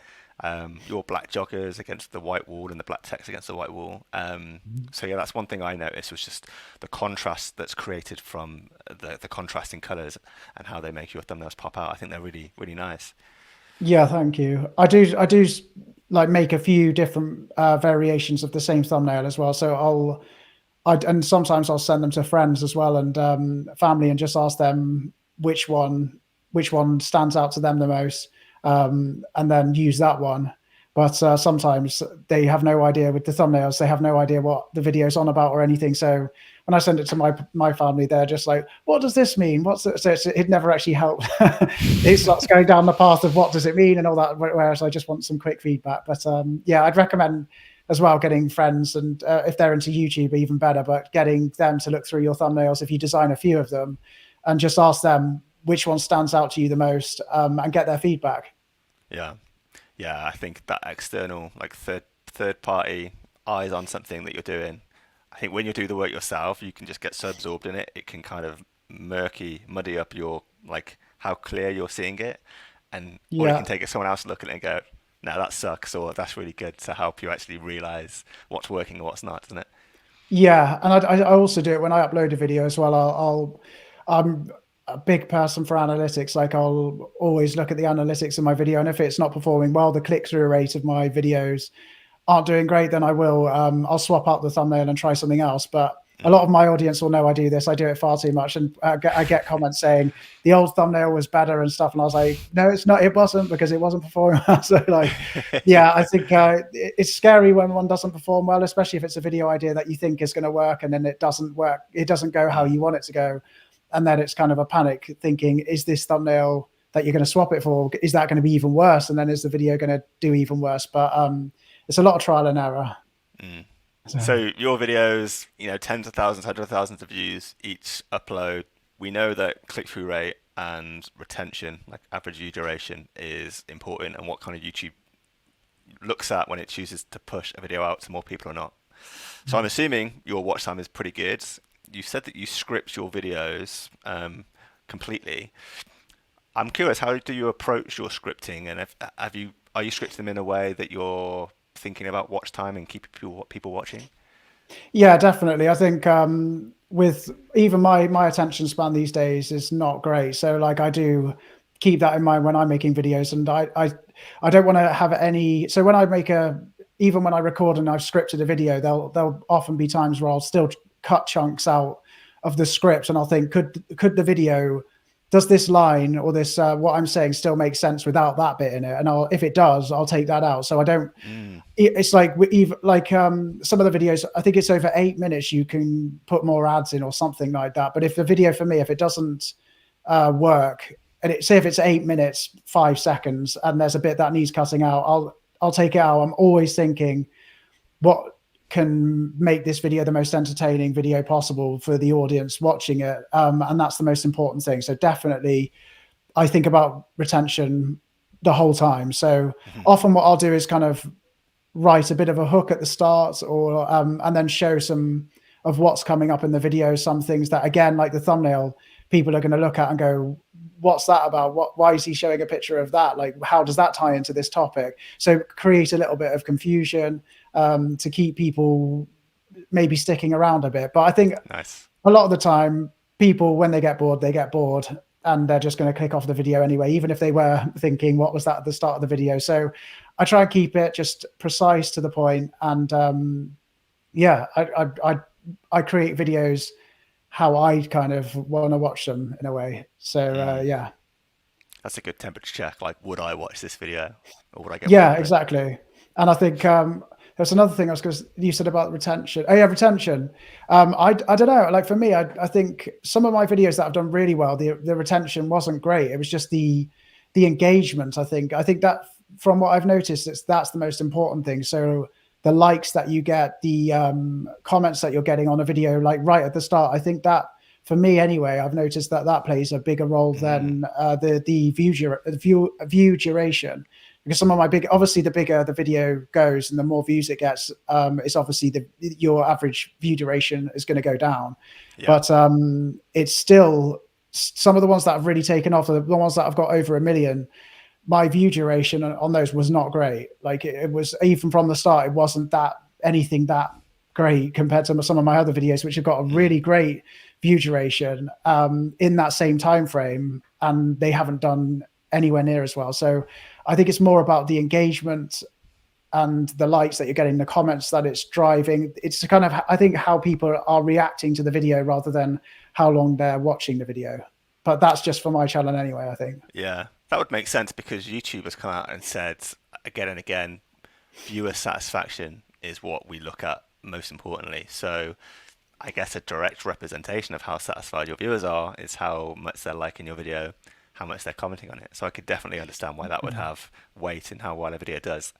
Your black joggers against the white wall and the black text against the white wall. So yeah, that's one thing I noticed was just the contrast that's created from the contrasting colors and how they make your thumbnails pop out. I think they're really really nice. Yeah, thank you. I do like make a few different variations of the same thumbnail as well. So and sometimes I'll send them to friends as well and family and just ask them which one stands out to them the most, and then use that one. But sometimes they have no idea with the thumbnails. They have no idea what the video's on about or anything. So when I send it to my family, they're just like, "What does this mean? What's it?" So it never actually helped. It starts going down the path of what does it mean and all that. Whereas I just want some quick feedback. But yeah, I'd recommend as well getting friends, and if they're into YouTube, even better. But getting them to look through your thumbnails if you design a few of them, and just ask them which one stands out to you the most, and get their feedback. Yeah, yeah. I think that external, like third party eyes on something that you're doing. I think when you do the work yourself, you can just get so absorbed in it. It can kind of muddy up your like how clear you're seeing it, and all it can Yeah. take is someone else to look at it and go, "No, that sucks," or "That's really good," to help you actually realize what's working and what's not, doesn't it? Yeah, and I also do it when I upload a video as well. I'm a big person for analytics. Like I'll always look at the analytics of my video, and if it's not performing well, the click-through rate of my videos aren't doing great, then I'll swap out the thumbnail and try something else. But a lot of my audience will know I do this. I do it far too much, and I get comments saying the old thumbnail was better and stuff. And I was like, no, it's not. It wasn't because it wasn't performing well. So like, yeah, I think it's scary when one doesn't perform well, especially if it's a video idea that you think is going to work and then it doesn't work. It doesn't go how you want it to go, and then it's kind of a panic thinking, is this thumbnail that you're going to swap it for, is that going to be even worse? And then is the video going to do even worse? But it's a lot of trial and error. Mm. So, So your videos, tens of thousands, hundreds of thousands of views each upload. We know that click-through rate and retention, like average view duration, is important, and what kind of YouTube looks at when it chooses to push a video out to more people or not. So I'm assuming your watch time is pretty good. You said that you script your videos completely. I'm curious, how do you approach your scripting, and are you scripting them in a way that you're thinking about watch time and keep people watching? yeah, definitely. I think with even my attention span these days is not great. So like I do keep that in mind when I'm making videos, and I don't want to have any. So when I even when I record and I've scripted a video, there'll often be times where I'll still cut chunks out of the script, and I'll think, could the video, does this line or this what I'm saying still make sense without that bit in it? And if it does, I'll take that out. So I don't. Mm. It's like even like some of the videos, I think it's over 8 minutes, you can put more ads in or something like that. But if the video for me, if it doesn't work, say if it's 8 minutes, 5 seconds, and there's a bit that needs cutting out, I'll take it out. I'm always thinking, what can make this video the most entertaining video possible for the audience watching it? And that's the most important thing. So definitely, I think about retention the whole time. So often what I'll do is kind of write a bit of a hook at the start, or and then show some of what's coming up in the video. Some things that, again, like the thumbnail, people are going to look at and go, what's that about? Why is he showing a picture of that? Like, how does that tie into this topic? So create a little bit of confusion to keep people maybe sticking around a bit. But I think a lot of the time, people, when they get bored, and they're just going to click off the video anyway, even if they were thinking, what was that at the start of the video? So I try and keep it just precise to the point. And yeah, I create videos how I kind of want to watch them in a way. So yeah. That's a good temperature check. Like, would I watch this video, or would I get? Yeah, exactly. And I think there's another thing because you said about retention. Oh yeah, retention. I don't know. Like for me, I think some of my videos that I've done really well, the retention wasn't great. It was just the engagement. I think that from what I've noticed, that's the most important thing. So the likes that you get, the comments that you're getting on a video, like right at the start, I think that, for me anyway, I've noticed that plays a bigger role than the view duration. Because some of my obviously the bigger the video goes and the more views it gets, it's obviously your average view duration is going to go down. Yeah. But it's still, some of the ones that have really taken off, the ones that I've got over 1 million, my view duration on those was not great. Like it was, even from the start, it wasn't anything that great compared to some of my other videos, which have got a really great view duration in that same time frame, and they haven't done anywhere near as well. So I think it's more about the engagement and the likes that you're getting, the comments that it's driving. It's kind of, I think, how people are reacting to the video rather than how long they're watching the video. But that's just for my channel anyway, I think. Yeah, that would make sense, because YouTube has come out and said again and again, viewer satisfaction is what we look at most importantly. So I guess a direct representation of how satisfied your viewers are is how much they're liking your video, how much they're commenting on it. So I could definitely understand why that would have weight in how well a video does.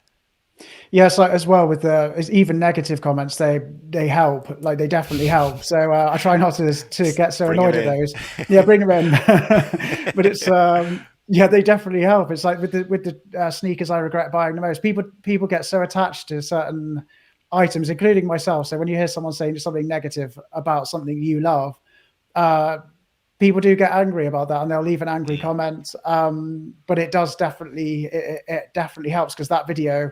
Yes, like as well with even negative comments, they help. Like they definitely help. So I try not to get so annoyed at those. Yeah, bring them in. But it's yeah, they definitely help. It's like with the sneakers I regret buying the most. People get so attached to certain items, including myself. So when you hear someone saying something negative about something you love, people do get angry about that, and they'll leave an angry comment. But it does definitely, it definitely helps, because that video,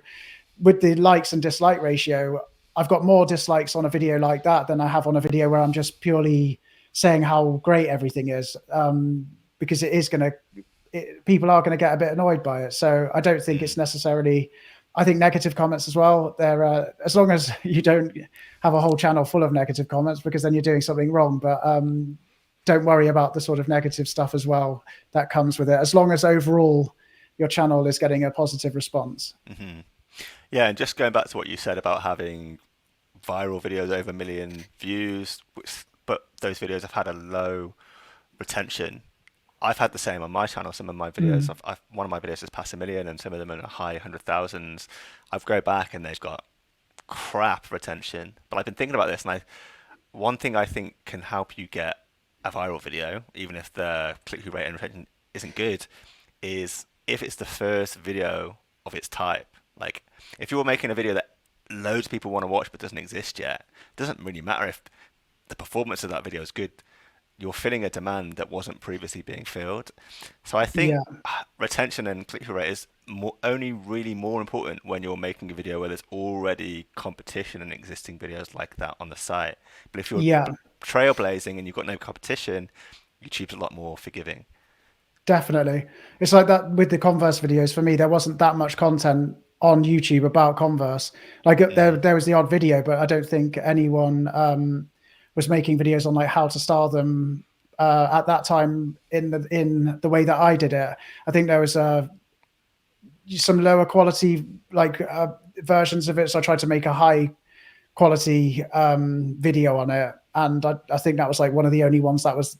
with the likes and dislike ratio, I've got more dislikes on a video like that than I have on a video where I'm just purely saying how great everything is, because it is going to, people are going to get a bit annoyed by it. So I don't think it's necessarily, I think negative comments as well, they're as long as you don't have a whole channel full of negative comments, because then you're doing something wrong. But don't worry about the sort of negative stuff as well that comes with it, as long as overall your channel is getting a positive response. Mm-hmm. Yeah, and just going back to what you said about having viral videos over 1 million views, but those videos have had a low retention. I've had the same on my channel. Some of my videos, one of my videos has passed 1 million, and some of them are in a high 100,000s. I've go back and they've got crap retention. But I've been thinking about this, and one thing I think can help you get a viral video, even if the click-through rate and retention isn't good, is if it's the first video of its type. Like, if you're making a video that loads of people want to watch but doesn't exist yet, it doesn't really matter if the performance of that video is good. You're filling a demand that wasn't previously being filled. So I think retention and click-through rate is only really more important when you're making a video where there's already competition and existing videos like that on the site. But if you're trailblazing and you've got no competition, YouTube's a lot more forgiving. Definitely. It's like that with the Converse videos. For me, there wasn't that much content on YouTube about Converse. Like there was the odd video, but I don't think anyone was making videos on like how to style them at that time in the way that I did it. I think there was some lower quality like versions of it, so I tried to make a high quality video on it, and I think that was like one of the only ones that was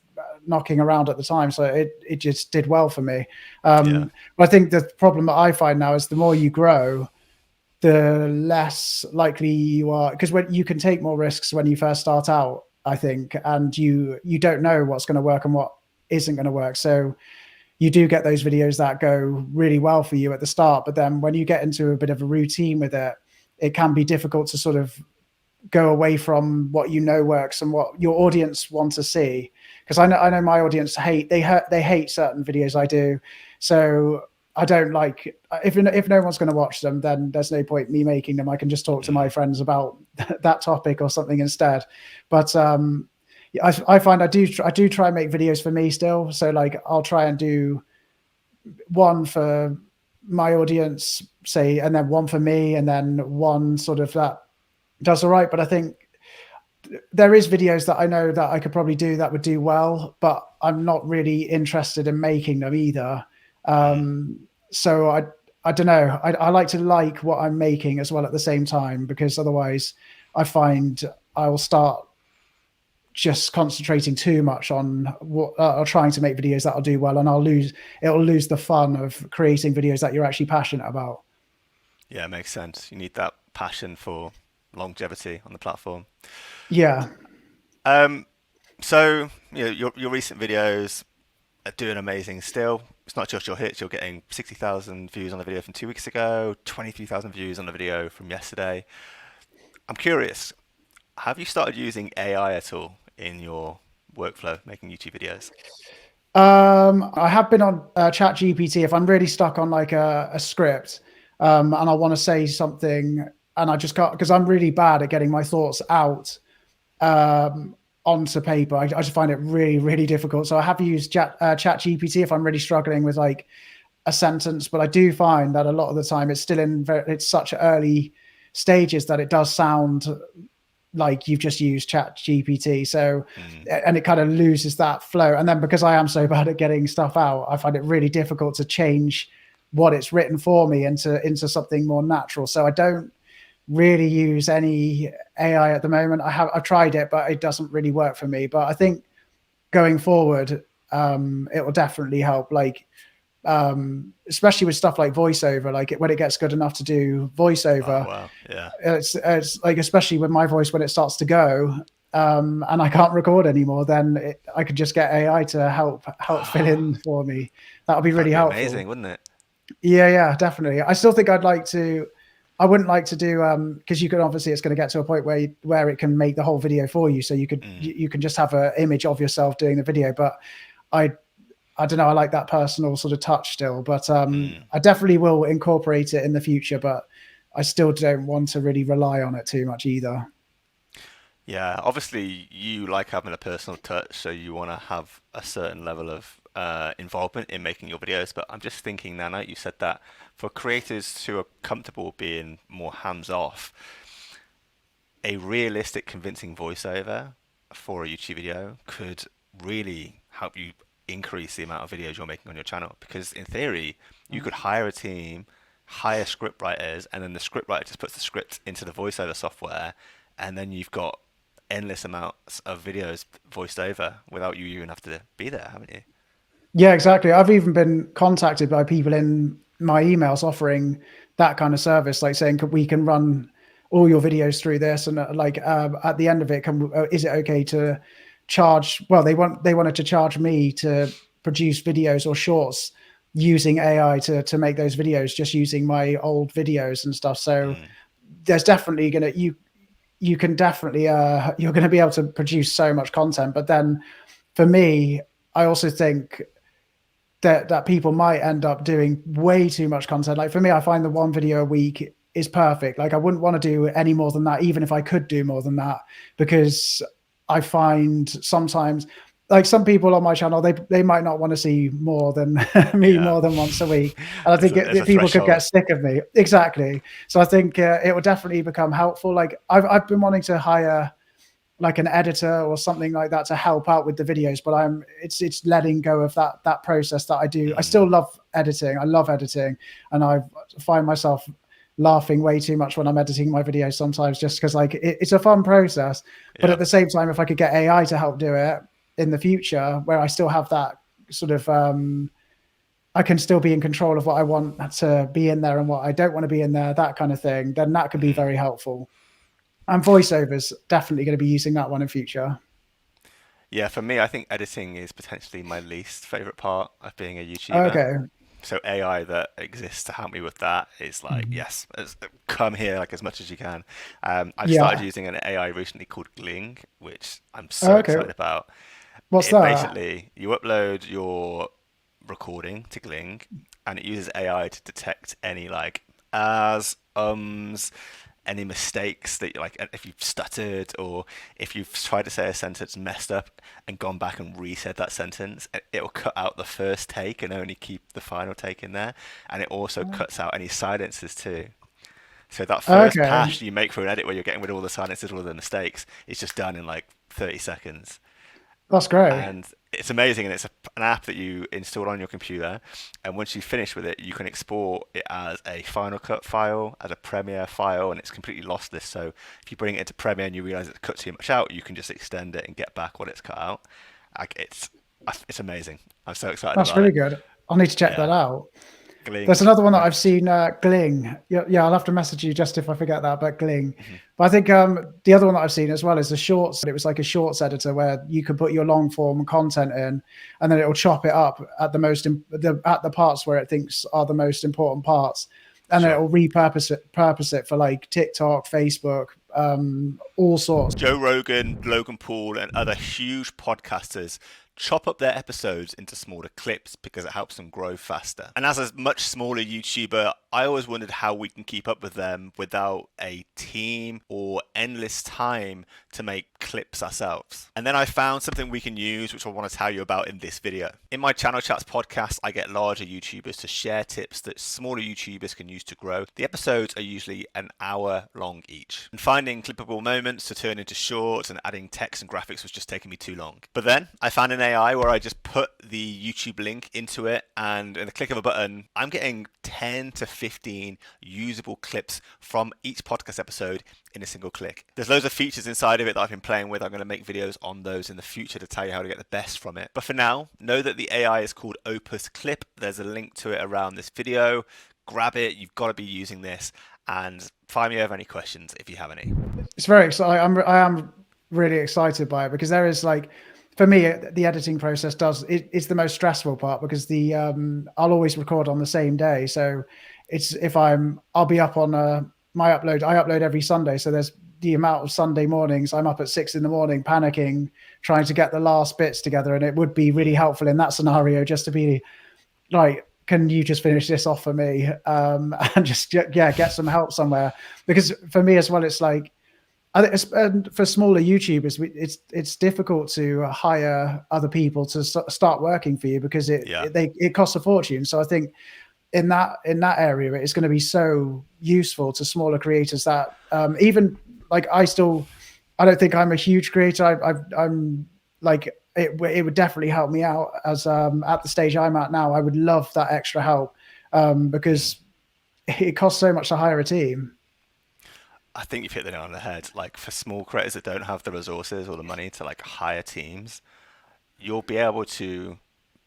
knocking around at the time. So it just did well for me. Yeah. But I think the problem that I find now is the more you grow, the less likely you are, because when you can take more risks when you first start out, I think, and you don't know what's going to work and what isn't going to work. So you do get those videos that go really well for you at the start, but then when you get into a bit of a routine with it, it can be difficult to sort of go away from what you know works and what your audience want to see. Because I know my audience hate certain videos I do, so I don't like, if no one's going to watch them, then there's no point me making them. I can just talk to my friends about that topic or something instead. But I find I do try and make videos for me still. So like I'll try and do one for my audience, say, and then one for me, and then one sort of that does all right. But I think there is videos that I know that I could probably do that would do well, but I'm not really interested in making them either. So I don't know. I like to like what I'm making as well at the same time, because otherwise I find I will start just concentrating too much on what or trying to make videos that'll do well, and it'll lose the fun of creating videos that you're actually passionate about. Yeah, it makes sense. You need that passion for longevity on the platform. Yeah. So your recent videos are doing amazing still. It's not just your hits. You're getting 60,000 views on the video from 2 weeks ago, 23,000 views on the video from yesterday. I'm curious, have you started using AI at all in your workflow making YouTube videos? I have been on Chat GPT if I'm really stuck on like a script, and I want to say something, and I just can't, because I'm really bad at getting my thoughts out onto paper. I just find it really, really difficult. So I have used Chat GPT if I'm really struggling with like a sentence, but I do find that a lot of the time it's still it's such early stages that it does sound like you've just used Chat GPT. So, and it kind of loses that flow. And then because I am so bad at getting stuff out, I find it really difficult to change what it's written for me into something more natural. So I don't really use any AI at the moment. I've tried it, but it doesn't really work for me. But I think going forward, it will definitely help. Like, especially with stuff like voiceover, like when it gets good enough to do voiceover. Oh, wow. Yeah. It's like, especially with my voice, when it starts to go, and I can't record anymore, then I could just get AI to help fill in for me. That would be really helpful. Amazing, wouldn't it? Yeah, definitely. I still think I wouldn't like to do, because you can obviously, it's going to get to a point where it can make the whole video for you. So you can just have an image of yourself doing the video. But I don't know. I like that personal sort of touch still, but I definitely will incorporate it in the future, but I still don't want to really rely on it too much either. Yeah, obviously you like having a personal touch, so you want to have a certain level of involvement in making your videos. But I'm just thinking now that you said that, for creators who are comfortable being more hands-off, a realistic, convincing voiceover for a YouTube video could really help you increase the amount of videos you're making on your channel. Because in theory, you could hire a team, hire script writers, and then the script writer just puts the script into the voiceover software, and then you've got endless amounts of videos voiced over without you even have to be there, haven't you? Yeah, exactly. I've even been contacted by people in my emails offering that kind of service, like saying, we can run all your videos through this, and at the end of it, is it okay to charge? Well, they wanted to charge me to produce videos or shorts using AI to make those videos, just using my old videos and stuff. So there's definitely you can definitely you're going to be able to produce so much content. But then for me, I also think that people might end up doing way too much content. Like for me, I find the one video a week is perfect. Like I wouldn't want to do any more than that, even if I could do more than that, because I find sometimes, like some people on my channel, they might not want to see more than me more than once a week. And I think people could get sick of me. Exactly. So I think it will definitely become helpful. Like I've been wanting to hire like an editor or something like that to help out with the videos, but it's letting go of that process that I do. I still love editing. I love editing, and I find myself laughing way too much when I'm editing my videos sometimes, just because like it's a fun process. But at the same time, if I could get AI to help do it, in the future, where I still have that sort of, I can still be in control of what I want to be in there and what I don't want to be in there, that kind of thing, then that could be very helpful. And voiceovers, definitely going to be using that one in future. Yeah, for me, I think editing is potentially my least favorite part of being a YouTuber. Okay. So AI that exists to help me with that is like, Mhm. yes, come here like as much as you can. I've started Yeah. using an AI recently called Gling, which I'm so Okay. excited about. What's It that? basically, you upload your recording to Gling, and it uses AI to detect any like as, any mistakes that like if you've stuttered or if you've tried to say a sentence messed up and gone back and resaid that sentence, it'll cut out the first take and only keep the final take in there, and it also cuts out any silences too. So that first Okay. pass you make for an edit where you're getting rid of all the silences, all of the mistakes, it's just done in like 30 seconds. That's great. And it's amazing, and it's an app that you install on your computer, and once you finish with it you can export it as a Final Cut file, as a Premiere file, and it's completely lossless. So if you bring it into Premiere and you realize it's cut too much out, you can just extend it and get back what it's cut out. Like it's amazing. I'm so excited That's about it. really good. I'll need to check that Yeah. out. There's Gling. another one that I've seen, Gling. Yeah, yeah, I'll have to message you just if I forget that, but Gling. Mhm. But I think the other one that I've seen as well is the shorts. It was like a shorts editor where you could put your long form content in, and then it'll chop it up at at the parts where it thinks are the most important parts, and then Sure. it'll purpose it for like TikTok, Facebook, all sorts. Joe Rogan, Logan Paul, and other huge podcasters chop up their episodes into smaller clips because it helps them grow faster. And as a much smaller YouTuber, I always wondered how we can keep up with them without a team or endless time to make clips ourselves. And then I found something we can use, which I want to tell you about in this video. In my Channel Chats podcast, I get larger YouTubers to share tips that smaller YouTubers can use to grow. The episodes are usually an hour long each. And finding clippable moments to turn into shorts and adding text and graphics was just taking me too long. But then I found an AI where I just put the YouTube link into it, and in the click of a button, I'm getting 10 to 15 usable clips from each podcast episode in a single click. There's loads of features inside of it that I've been playing with. I'm going to make videos on those in the future to tell you how to get the best from it. But for now, know that the AI is called Opus Clip. There's a link to it around this video. Grab it. You've got to be using this. And find me if you have any questions if you have any. It's very exciting. I am really excited by it because there is like, for me, the editing process it's the most stressful part because I'll always record on the same day. So I'll be up on my upload. I upload every Sunday. So there's the amount of Sunday mornings I'm up at 6 a.m, panicking, trying to get the last bits together. And it would be really helpful in that scenario just to be like, can you just finish this off for me? And just, yeah, get some help somewhere. Because for me as well, it's like, for smaller YouTubers, it's difficult to hire other people to start working for you because it costs a fortune. So I think in that area, it's going to be so useful to smaller creators that even like I don't think I'm a huge creator. I'm like it would definitely help me out as at the stage I'm at now. I would love that extra help because it costs so much to hire a team. I think you've hit the nail on the head. Like for small creators that don't have the resources or the money to like hire teams, you'll be able to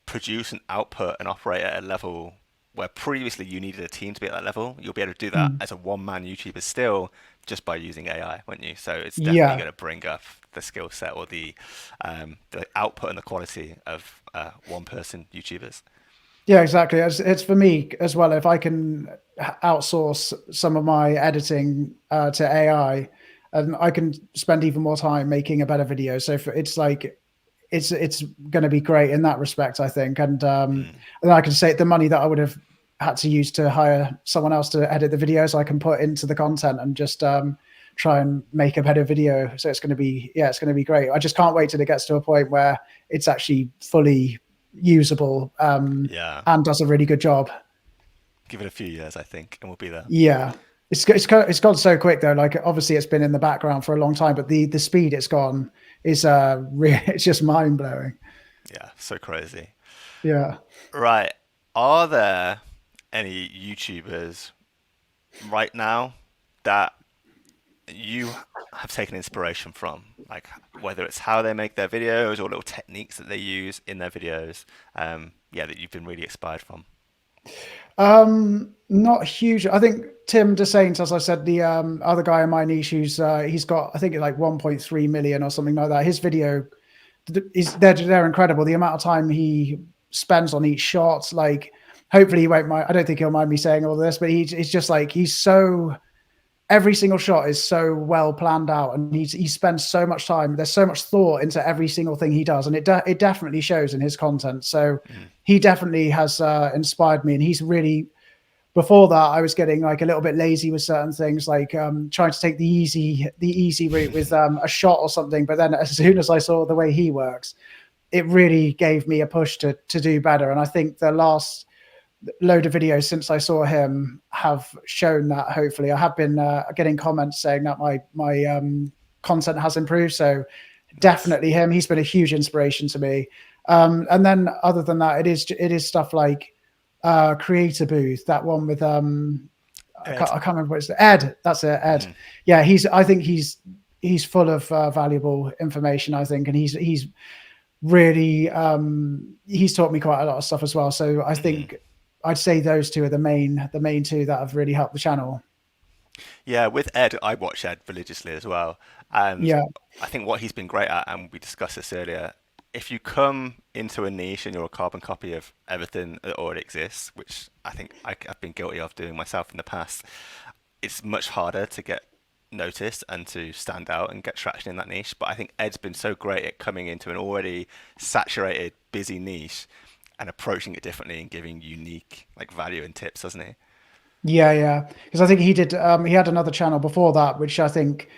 produce and output and operate at a level where previously you needed a team to be at that level. You'll be able to do that Mm. as a one-man YouTuber still just by using AI, won't you? So it's definitely Yeah. going to bring up the skill set or the output and the quality of one-person YouTubers. Yeah, exactly. It's for me as well. If I can outsource some of my editing to AI, and I can spend even more time making a better video. So it's like it's going to be great in that respect, I think. And I can say the money that I would have had to use to hire someone else to edit the videos, I can put into the content and just try and make a better video. So it's going to be it's going to be great. I just can't wait till it gets to a point where it's actually fully usable Yeah, and does a really good job. give it a few years, I think, and we'll be there. Yeah. It's gone so quick though. Like obviously it's been in the background for a long time, but the speed it's gone is it's just mind blowing. Yeah, so crazy. Yeah. Right. Are there any YouTubers right now that you have taken inspiration from, like whether it's how they make their videos or little techniques that they use in their videos, yeah, that you've been really inspired from. Not huge. I think Tim DeSaint, as I said, the other guy in my niche, who's he's got, I think, like 1.3 million or something like that. His video is they're incredible. The amount of time he spends on each shot, like, hopefully he won't mind. I don't think he'll mind me saying all this, but he's just like, he's so, every single shot is so well planned out, and he spends so much time. There's so much thought into every single thing he does, and it definitely shows in his content. So he definitely has inspired me, and he's really. Before that, I was getting like a little bit lazy with certain things, like trying to take the easy route with a shot or something. But then, as soon as I saw the way he works, it really gave me a push to do better. And I think the last load of videos since I saw him have shown that. Hopefully, I have been getting comments saying that my content has improved. So definitely him. He's been a huge inspiration to me. And then other than that, it is stuff like Creator Booth, that one with I can't remember what it's Ed. That's it, Ed. Yeah, I think he's full of valuable information. I think, and he's really he's taught me quite a lot of stuff as well. So I think I'd say those two are the main two that have really helped the channel. Yeah, with Ed, I watch Ed religiously as well, and Yeah, I think what he's been great at, and we discussed this earlier, if you come into a niche and you're a carbon copy of everything that already exists, which I think I've been guilty of doing myself in the past, it's much harder to get noticed and to stand out and get traction in that niche. But I think Ed's been so great at coming into an already saturated, busy niche and approaching it differently and giving unique like value and tips, hasn't he? yeah. Because I think he did. He had another channel before that, which I think.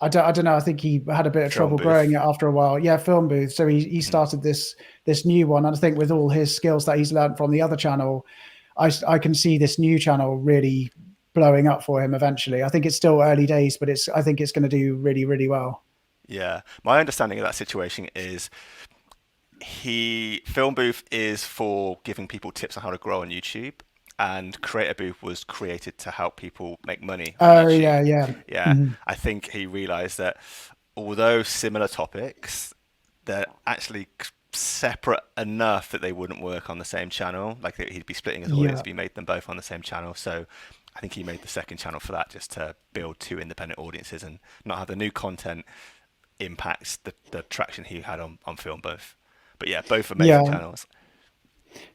I don't know. I think he had a bit of Film trouble growing booth. it after a while. Yeah, Film Booth. So he started this new one, and I think with all his skills that he's learned from the other channel, I can see this new channel really blowing up for him eventually. I think it's still early days, but I think it's going to do really well. Yeah, my understanding of that situation is he Film Booth is for giving people tips on how to grow on YouTube, and Creator Booth was created to help people make money on Oh YouTube. yeah. Yeah, Mhm. I think he realized that although similar topics, they're actually separate enough that they wouldn't work on the same channel. Like he'd be splitting his audience Yeah, if he made them both on the same channel. So I think he made the second channel for that, just to build two independent audiences and not have the new content impacts the traction he had on Film Booth. But yeah, both amazing yeah. channels.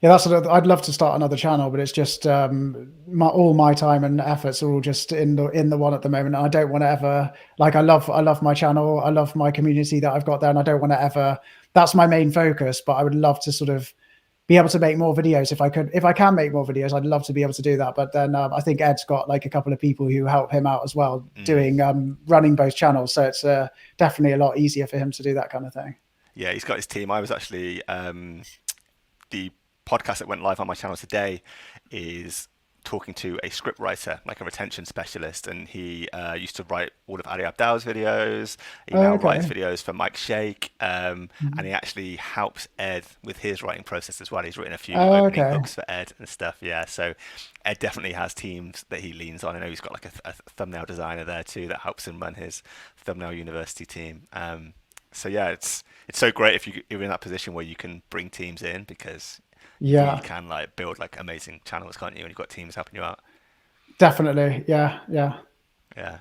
Yeah, I'd love to start another channel, but it's just all my time and efforts are all just in the one at the moment. And I don't want to ever, like, I love my channel, I love my community that I've got there, and I don't want to ever. That's my main focus. But I would love to sort of be able to make more videos if I could. If I can make more videos, I'd love to be able to do that. But then I think Ed's got like a couple of people who help him out as well, doing running both channels. So it's definitely a lot easier for him to do that kind of thing. Yeah, he's got his team. I was actually the podcast that went live on my channel today is talking to a script writer, like a retention specialist, and he used to write all of Ali Abdal's videos. He Oh, now writes okay. videos for Mike Shake, and Mhm. he actually helps Ed with his writing process as well. He's written a few Oh, opening okay. hooks for Ed and stuff. Yeah, so Ed definitely has teams that he leans on. I know he's got like a thumbnail designer there too that helps him run his thumbnail university team. So yeah, it's so great if you're in that position where you can bring teams in, because you really Yeah, can like build like amazing channels, can't you? And you've got teams helping you out. definitely. Yeah. Yeah,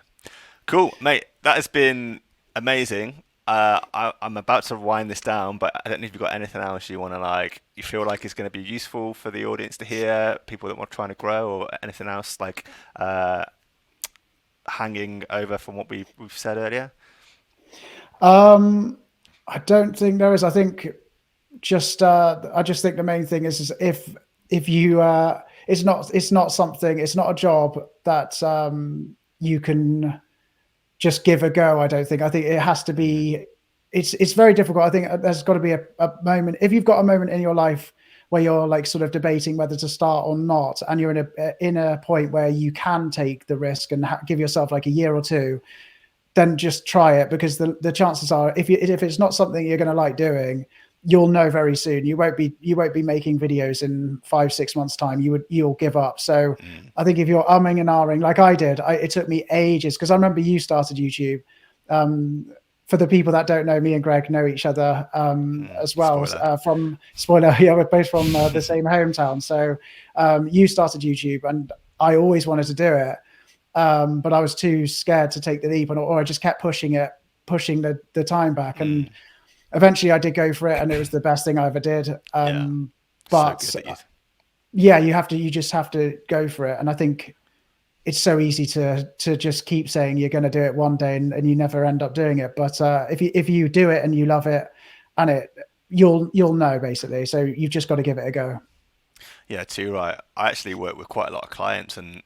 cool, mate. That has been amazing. I'm about to wind this down, but I don't know if you've got anything else you want to like. You feel like is going to be useful for the audience to hear, people that want trying to grow, or anything else like hanging over from what we've said earlier. Um, I don't think there is. I think I just think the main thing is if you it's not something, it's not a job that you can just give a go. I don't think. I think it has to Mm, be. It's very difficult. I think there's got to be a moment. If you've got a moment in your life where you're like sort of debating whether to start or not, and you're in a point where you can take the risk and give yourself like a year or two, then just try it, because the chances are if it's not something you're going to like doing, you'll know very soon. You won't be making videos in 5-6 months time. You'll give up. So I think if you're umming and ahhing like I did, it took me ages, because I remember you started YouTube. For the people that don't know, me and Greg know each other as well, Spoiler. from spoiler. Yeah, we're both from the same hometown. So you started YouTube, and I always wanted to do it, but I was too scared to take the leap, or I just kept pushing the time back, and eventually I did go for it, and it was the best thing I ever did. Yeah. But So good that you. yeah, you just have to go for it. And I think it's so easy to just keep saying you're going to do it one day, and you never end up doing it. But if you do it and you love it, and you'll know, basically. So you've just got to give it a go. Yeah, too right. I actually work with quite a lot of clients and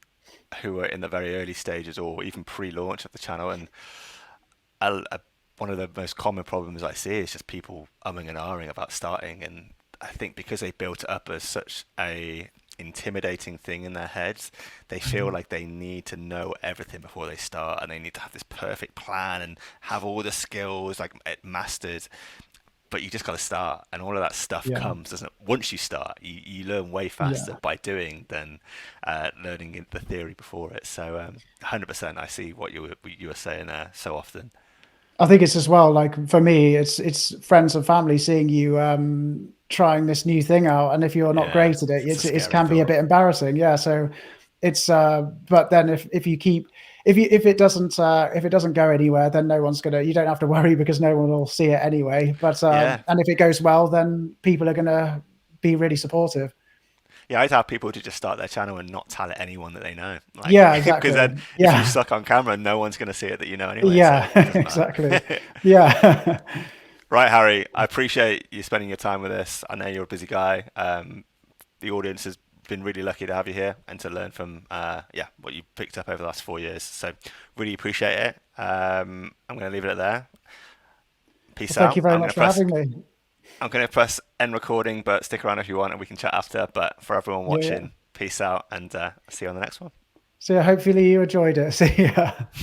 who are in the very early stages or even pre-launch of the channel, and one of the most common problems I see is just people umming and ahhing about starting. And I think because they built it up as such a intimidating thing in their heads, they feel like they need to know everything before they start, and they need to have this perfect plan and have all the skills like mastered. But you just got to start, and all of that stuff Yeah, comes, doesn't it? Once you start, you learn way faster yeah. by doing than learning the theory before it. So 100%, I see what you were saying there so often. I think it's as well, like for me, it's friends and family seeing you trying this new thing out, and if you're not Yeah, great at it, it's a it scary can be a thought. bit embarrassing. Yeah, so it's but then if you keep if it doesn't go anywhere, then no one's gonna you don't have to worry, because no one will see it anyway. But Yeah, and if it goes well, then people are gonna be really supportive. yeah, I'd have people to just start their channel and not tell it anyone that they know, like Yeah, because then exactly. if you Yeah, suck on camera, no one's going to see it that you know anyway, so yeah, it doesn't matter. exactly. Yeah. Right, Harry, I appreciate you spending your time with us. I know you're a busy guy. The audience has been really lucky to have you here and to learn from yeah, what you picked up over the last 4 years. So really appreciate it. I'm going to leave it at there. Well, Peace thank out. you very much for having me. I'm going to press end recording, but stick around if you want, and we can chat after. But for everyone Yeah, yeah. watching, peace out, and see you on the next one. So hopefully you enjoyed it. See ya.